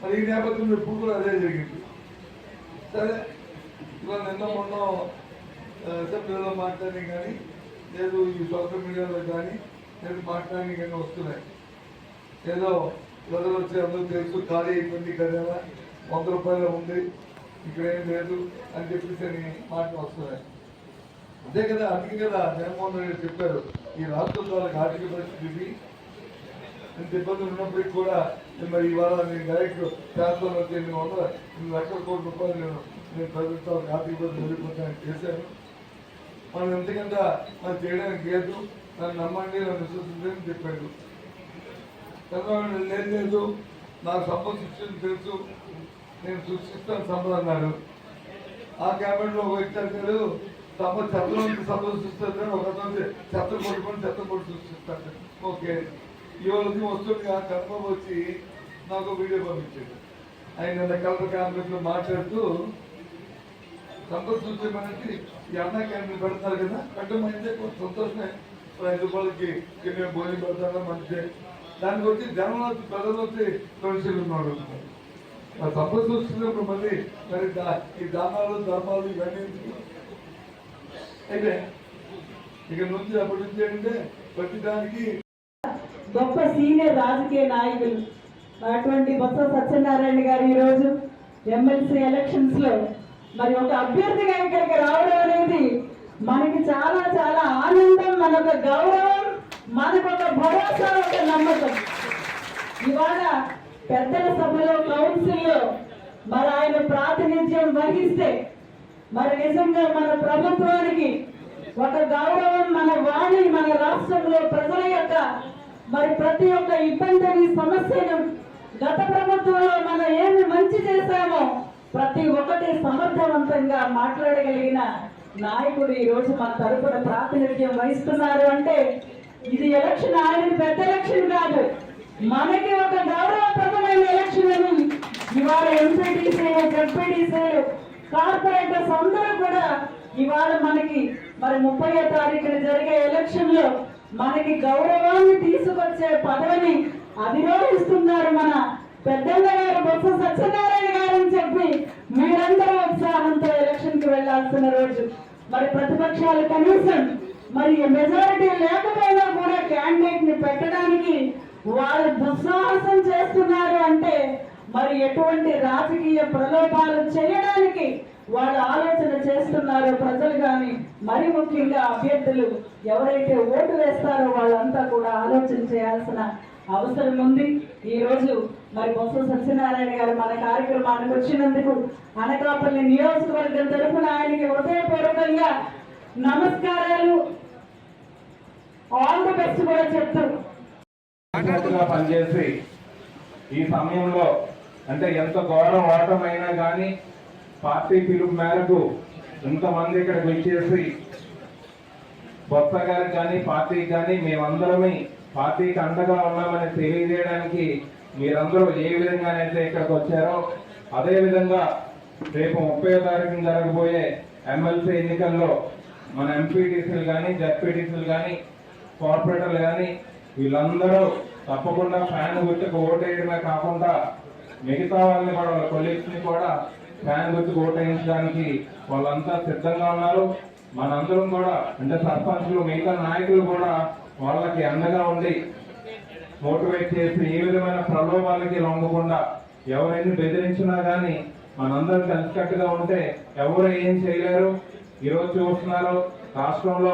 మరి ఈ నేపథ్యంలో ఇప్పుడు కూడా అదే జరిగింది. సరే, ఇవాళ నిన్న మొన్న అసెంబ్లీలో మాట్లాడి కానీ లేదు ఈ సోషల్ మీడియాలో కానీ లేదు మాట్లాడి కానీ వస్తున్నాయి. ఏదో ప్రజలు వచ్చి అందరూ తెలుసు ఖాళీ అయిపోయింది కదా, 100 రూపాయలు ఉంది, ఇక్కడ ఏం లేదు అని చెప్పేసి అని మాటలు వస్తున్నాయి. అదే కదా, అందుకే కదా జగన్మోహన్ రెడ్డి చెప్పారు ఈ రాష్ట్రంలో వాళ్ళకి ఆర్థిక పరిస్థితి ఇంత ఇబ్బందులు ఉన్నప్పటికీ కూడా మరి ఇవాళ నేను డైరెక్ట్ శాస్త్రంలో వచ్చి 100 లక్షల కోట్ల రూపాయలు నేను ప్రజలతో ఆర్థిక పరిస్థితి వదిలిపోతానని చేశాను. మనం ఎంతకంటే మనం చేయడానికి లేదు, నన్ను నమ్మండి, నన్ను విశ్వసించని చెప్పాడు. చంద్రబాబు లేదు నాకు సంపద సృష్టించి తెలుసు, నేను సృష్టిస్తాను సంపద అన్నాడు. ఆ క్యాబినెట్లో ఒక వ్యక్తి అంటారు సంపద చెత్తలోంచి సంపద సృష్టిస్తాడు, ఒక చెత్తలు కొట్టుకొని చెత్త కొట్టి సృష్టిస్తాడు. ఓకే, ఇవాళ వస్తుంది ఆ కర్మ వచ్చి నాకు వీడియో పంపించాడు. ఆయన కలెక్టర్ క్యాబినెట్లో మాట్లాడుతూ సంపద సృష్టించమనేది ఈ అన్న క్యాంటీన్ పెడతారు కదా, పెట్టమంటే కొంచెం సంతోషమే, 5 రూపాయలకి మేము భోజనం పెడతారా మంచిదే. దానికి వచ్చి జనంలో ప్రజలు వచ్చి మనుషులు ఉన్నాడు. సంపద సృష్టించినప్పుడు మళ్ళీ మరి ఈ దానాలు ధర్మాలు ఇవన్నీ అయితే ఇక నుంచి అప్పటి నుంచి ఏంటంటే ప్రతి దానికి గొప్ప సీనియర్ రాజకీయ నాయకులు అటువంటి బొత్స సత్యనారాయణ గారు ఈరోజు ఎమ్మెల్సీ ఎలక్షన్స్ లో మరి ఒక అభ్యర్థిగా ఇక్కడికి రావడం అనేది మనకి చాలా చాలా ఆనందం, మనొక గౌరవం, మనకొక భరోసా, ఒక నమ్మకం. ఇవాళ పెద్దల సభలో కౌన్సిల్లో మరి ఆయన ప్రాతినిధ్యం వహిస్తే మరి నిజంగా మన ప్రభుత్వానికి ఒక గౌరవం, మన వాణి మన రాష్ట్రంలో ప్రజల యొక్క మరి ప్రతి ఒక్క ఇబ్బందిని సమస్యను గత ప్రభుత్వంలో మనం ఏమి మంచి చేశామో ప్రతి ఒక్కటి సమర్థవంతంగా మాట్లాడగలిగిన నాయకుడు ఈ రోజు మన తరపున ప్రాతినిధ్యం వహిస్తున్నారు అంటే ఇది ఎలక్షన్ ఆయనకి పెద్ద ఎలక్షన్ కాదు, మనకి ఒక గౌరవప్రదమైన ఎలక్షన్ అని ఇవాళ ఎంపీటీసీలు, జడ్పీటీసీలు, కార్పొరేటర్స్ అందరూ కూడా ఇవాళ మనకి మరి 30వ తారీఖున జరిగే ఎలక్షన్ లో మనకి గౌరవాన్ని తీసుకొచ్చే పదవిని అధిరోహిస్తున్నారు మన పెద్దన్న గారు బొత్స సత్యనారాయణ గారు అని చెప్పి మీరందరూ ఉత్సాహంతో ఎలక్షన్ కి వెళ్లాల్సిన రోజు. మరి ప్రతిపక్షాలు కనీసం మరి మెజారిటీ లేకపోయినా కూడా క్యాండిడేట్ ని పెట్టడానికి వాళ్ళు దుస్సాహసం చేస్తున్నారు అంటే మరి ఎటువంటి రాజకీయ ప్రలోభాలు చేయడానికి వాళ్ళు ఆలోచన చేస్తున్నారు ప్రజలు కానీ మరి ముఖ్యంగా అభ్యర్థులు ఎవరైతే ఓటు వేస్తారో వాళ్ళంతా కూడా ఆలోచన చేయాల్సిన అవసరం ఉంది. ఈ రోజు మరి బొత్స సత్యనారాయణ గారు మన కార్యక్రమానికి వచ్చినందుకు అనకాపల్లి నియోజకవర్గం తరఫున ఆయనకి హృదయపూర్వకంగా నమస్కారాలు, ఆల్ ది బెస్ట్ కూడా చెప్తూ పనిచేసి ఈ సమయంలో అంటే ఎంత ఘోరం ఓటమైనా కానీ పార్టీ పిలుపు మేరకు ఇంతమంది ఇక్కడికి వచ్చేసి బొత్స గారికి కానీ పార్టీకి కానీ మేమందరమే పార్టీకి అండగా ఉన్నామని తెలియజేయడానికి మీరందరూ ఏ విధంగానైతే ఇక్కడికి వచ్చారో అదే విధంగా రేపు 30వ తారీఖున జరగబోయే ఎమ్మెల్సీ ఎన్నికల్లో మన ఎంపీటీసీలు కానీ జడ్పీటీసీలు కానీ కార్పొరేటర్లు కానీ వీళ్ళందరూ తప్పకుండా ఫ్యాన్ గుర్తుకు ఓటేయడమే కాకుండా మిగతా వాళ్ళని కూడా వాళ్ళ కొలీగ్స్ ని కూడా ఫ్యాన్ గుర్తుకు ఓటేయించడానికి వాళ్ళంతా సిద్ధంగా ఉన్నారు. మనందరం కూడా అంటే సర్పంచులు మిగతా నాయకులు కూడా వాళ్ళకి అండగా ఉండి మోటివేట్ చేసి ఏ విధమైన ప్రలోభాలకి లొంగకుండా ఎవరైనా బెదిరించినా కానీ మనందరం కలిసికట్టుగా ఉంటే ఎవరు ఏం చేయలేరు. ఈరోజు చూస్తున్నారు రాష్ట్రంలో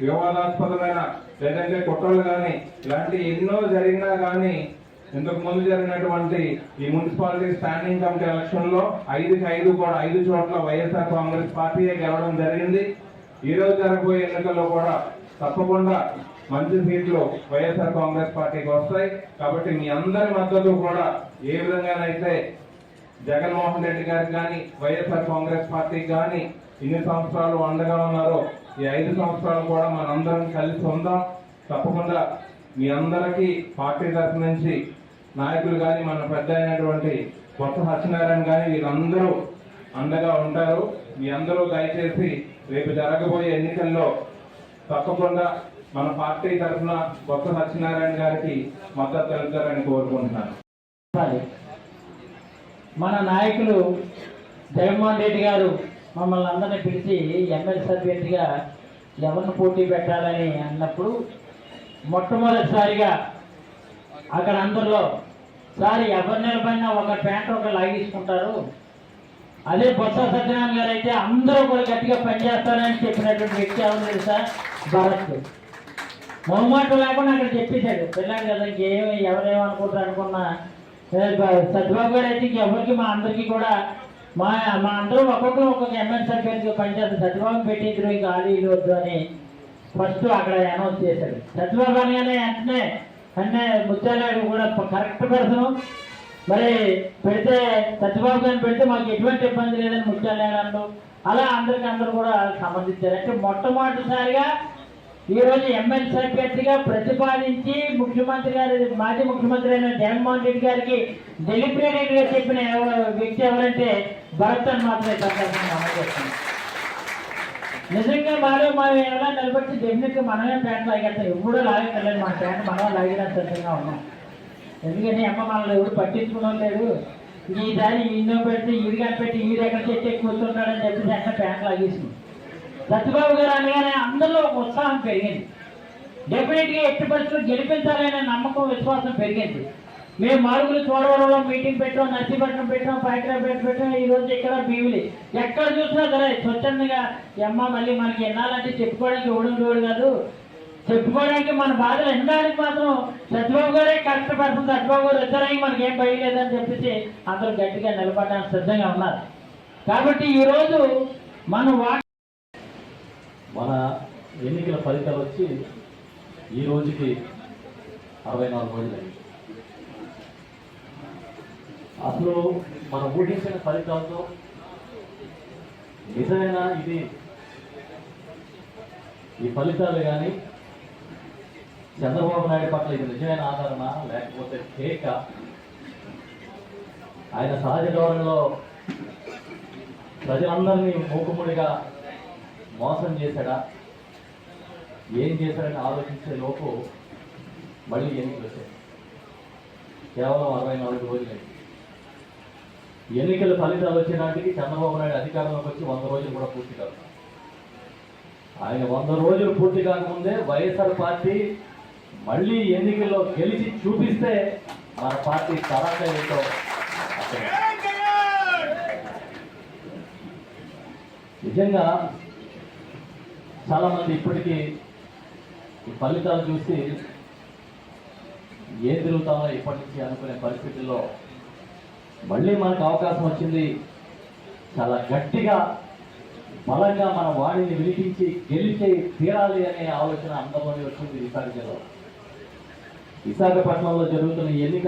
వివాదాస్పదమైన లేదంటే కుట్రలు కానీ ఇలాంటి ఎన్నో జరిగినా కానీ ఇంతకు ముందు జరిగినటువంటి ఈ మున్సిపాలిటీ స్టాండింగ్ కమిటీ ఎలక్షన్ లో 5కి 5 కూడా 5 చోట్ల వైఎస్ఆర్ కాంగ్రెస్ పార్టీయే గెలవడం జరిగింది. ఈ రోజు జరగబోయే ఎన్నికల్లో కూడా తప్పకుండా మంచి సీట్లు వైఎస్ఆర్ కాంగ్రెస్ పార్టీకి వస్తాయి. కాబట్టి మీ అందరి మద్దతు కూడా ఏ విధంగానైతే జగన్మోహన్ రెడ్డి గారికి కానీ వైఎస్ఆర్ కాంగ్రెస్ పార్టీకి కానీ ఇన్ని సంవత్సరాలు అండగా ఉన్నారో ఈ 5 సంవత్సరాలు కూడా మనందరం కలిసి ఉందాం. తప్పకుండా మీ అందరికీ పార్టీ తరఫు నుంచి నాయకులు కానీ మన పెద్ద అయినటువంటి బొత్స సత్యనారాయణ కానీ వీళ్ళందరూ అండగా ఉంటారు. మీ అందరూ దయచేసి రేపు జరగబోయే ఎన్నికల్లో తప్పకుండా మన పార్టీ తరఫున బొత్స సత్యనారాయణ గారికి మద్దతు తెలుపుతారని కోరుకుంటున్నాను. మన నాయకులు జగన్మోహన్ రెడ్డి గారు మమ్మల్ని అందరినీ పిలిచి ఎమ్మెల్యే సభ్యుడిగా ఎవరిని పోటీ పెట్టాలని అన్నప్పుడు మొట్టమొదటిసారిగా అక్కడ అందరిలో సార్ ఎవరు నిలబడినా ఒక ప్యాంట్ ఒక లాగేసుకుంటారు, అదే బొత్స సత్యనారాయణ గారు అయితే అందరూ కూడా గట్టిగా పనిచేస్తారని చెప్పినటువంటి వ్యక్తి ఎవరు తెలుసా? భరత్. మొహమాట లేకుండా అక్కడ చెప్పేశాడు. పిల్లలు కదా ఇంకేమి ఎవరేమనుకుంటారు అనుకున్నా సత్యబాబు గారు అయితే ఇంకెవరికి మా అందరికీ కూడా మా అందరూ ఒక్కొక్కరు ఒక్కొక్క ఎమ్మెల్యే సభ్యుడికి పనిచేస్తారు. సత్యబాబు పెట్టిద్దరు ఇంకా ఆలీలు వద్దు అని ఫస్ట్ అక్కడ అనౌన్స్ చేశాడు. సత్యబాబు అనగానే వెంటనే అంటే ముత్యాలనాయుడు కూడా కరెక్ట్ పర్సన్, మరి పెడితే సత్యబాబు గారిని పెడితే మాకు ఎటువంటి ఇబ్బంది లేదని ముత్యాలనాయుడు అలా అందరూ కూడా సంబంధించారు. అంటే మొట్టమొదటిసారిగా ఈరోజు ఎమ్మెల్యే సభ్యర్థిగా ప్రతిపాదించి ముఖ్యమంత్రి గారు మాజీ ముఖ్యమంత్రి అయిన జగన్మోహన్ రెడ్డి గారికి డెలిబరేటెడ్ గా చెప్పిన వ్యక్తి ఎవరంటే భరత్ అని మాత్రమే సందర్భంగా అమలు చేస్తాను. నిజంగా మనం ఎలా నిలబెట్టి డెఫినెట్ గా మనమే ప్యాంట్ లాగేస్తాం. ఎప్పుడూ లాగేటలేదు మన ప్యాంట్ మనం లాగేయడానికి సిద్ధంగా ఉన్నాం. ఎందుకంటే అమ్మ మనల్ని ఎవరు పట్టించుకోవడం లేదు. ఈసారి ఈయన పెడితే ఈడిగా పెట్టి ఈడు ఎక్కడ చెట్టు కూర్చుంటాడని చెప్పేసి అక్కడ ప్యాంట్ లాగేసింది. సత్యబాబు గారు అనగానే అందరిలో ఒక ఉత్సాహం పెరిగింది. డెఫినెట్గా ఎట్టి పరిస్థితులు గెలిపించాలనే నమ్మకం విశ్వాసం పెరిగింది. మేము మారుగులు చోడవరంలో మీటింగ్ పెట్టాం, నర్సీపట్నం పెట్టాం, పాయకరాపేట పెట్టాం, ఈ రోజు ఇక్కడ భీమిలి ఎక్కడ చూసినా సరే స్వచ్ఛందంగా అమ్మ మళ్ళీ మనకి ఎన్నాలంటే చెప్పుకోవడానికి ఓడి కాదు, చెప్పుకోవడానికి మన బాధలు ఎన్నడానికి మాత్రం సత్యబాబు గారే కరెక్ట్ పర్సన్, సత్యబాబు గారు ఇద్దరై మనకి ఏం భయలేదని చెప్పేసి అందరూ గట్టిగా నిలబడడానికి సిద్ధంగా ఉన్నారు. కాబట్టి ఈరోజు మన ఎన్నికల ఫలితాలు వచ్చి ఈ రోజుకి 64 రోజులైంది. అసలు మనం ఊహించిన ఫలితాలతో నిజమైన ఈ ఫలితాలు కానీ చంద్రబాబు నాయుడు పట్ల ఇది నిజమైన ఆదరణ లేకపోతే కేక, ఆయన సహజ ధోరణిలో ప్రజలందరినీ మూకుముడిగా మోసం చేశాడా, ఏం చేశాడని ఆలోచించే లోపు మళ్ళీ ఎన్నికలు వచ్చాయి. కేవలం 64 రోజులైంది. ఎన్నికల ఫలితాలు వచ్చే నాటికి చంద్రబాబు నాయుడు అధికారంలోకి వచ్చి 100 రోజులు కూడా పూర్తి కాదు. ఆయన 100 రోజులు పూర్తి కాకముందే వైఎస్ఆర్ పార్టీ మళ్ళీ ఎన్నికల్లో గెలిచి చూపిస్తే మన పార్టీ తరాక ఏంటో నిజంగా చాలామంది ఇప్పటికీ ఈ ఫలితాలు చూసి ఏం తిరుగుతామో ఇప్పటి నుంచి అనుకునే పరిస్థితుల్లో మళ్ళీ మనకు అవకాశం వచ్చింది. చాలా గట్టిగా బలంగా మన వాణిని వినిపించి గెలిచే తీరాలి అనే ఆలోచన అందరిలోనే వచ్చింది విశాఖ జిల్లాలో. విశాఖపట్నంలో జరుగుతున్న ఎన్నిక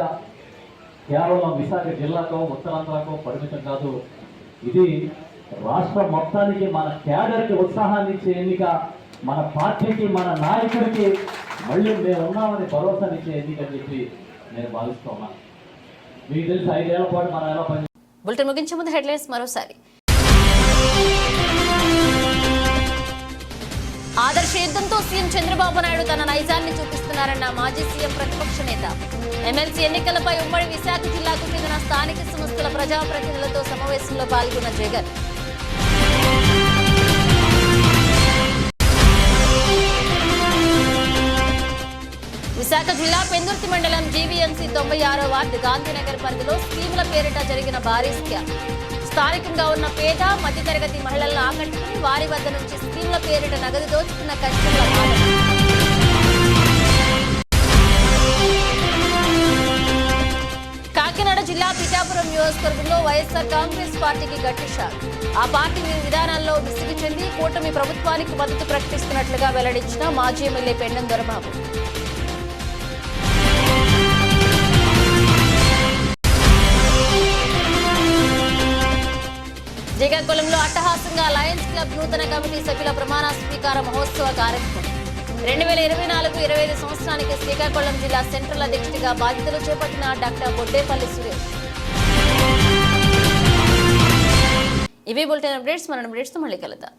కేవలం విశాఖ జిల్లాకో ఉత్తరాంధ్రకో పరిమితం కాదు. ఇది రాష్ట్రం మొత్తానికి మన క్యాడర్కి ఉత్సాహాన్ని ఇచ్చే ఎన్నిక, మన పార్టీకి మన నాయకుడికి మళ్ళీ మేము ఉన్నామని భరోసానిచ్చే ఎన్నిక అని చెప్పి నేను భావిస్తూ ఉన్నాను. మీకు తెలిసి 5 ఏళ్ల పాటు మనం ఎలా పని. బులెటిన్ ముగించే ముందు హెడ్లైన్స్ మరోసారి. ఆదర్శ యుద్ధంతో సీఎం చంద్రబాబు నాయుడు తన నైజాన్ని చూపిస్తున్నారన్న మాజీ సీఎం ప్రతిపక్ష నేత. ఎమ్మెల్సీ ఎన్నికలపై ఉమ్మడి విశాఖ జిల్లాకు చెందిన స్థానిక సంస్థల ప్రజాప్రతినిధులతో సమావేశంలో పాల్గొన్న జగన్. విశాఖ జిల్లా పెందుర్తి మండలం జీవీఎంసీ 96వ వార్డు గాంధీనగర్ పరిధిలో స్కీముల పేరిట జరిగిన భారీ స్కామ్. స్థానికంగా ఉన్న పేద మధ్యతరగతి మహిళలను ఆకట్టుకుని వారి వద్ద నుంచి స్కీముల పేరిట నగదు దోచుకున్న కస్టమర్ల వాదన. కాకినాడ జిల్లా పిఠాపురం నియోజకవర్గంలో వైఎస్ఆర్ కాంగ్రెస్ పార్టీకి గట్టి షాక్. ఆ పార్టీ విధానాల్లో విసిగి చెంది కూటమి ప్రభుత్వానికి మద్దతు ప్రకటిస్తున్నట్లుగా వెల్లడించిన మాజీ ఎమ్మెల్యే పెండం దొరబాబు. శ్రీకాకుళంలో అట్టహాసంగా లయన్స్ క్లబ్ నూతన కమిటీ సభ్యుల ప్రమాణ స్వీకార మహోత్సవ కార్యక్రమం. 2024-25 సంవత్సరానికి శ్రీకాకుళం జిల్లా సెంట్రల్ అధ్యక్షుడిగా బాధ్యతలు చేపట్టిన డాక్టర్ బొడ్డేపల్లి సురేష్. ఇవి బులెటిన్ అప్డేట్స్. మన అప్డేట్స్తో మళ్ళీ కలుద్దాం.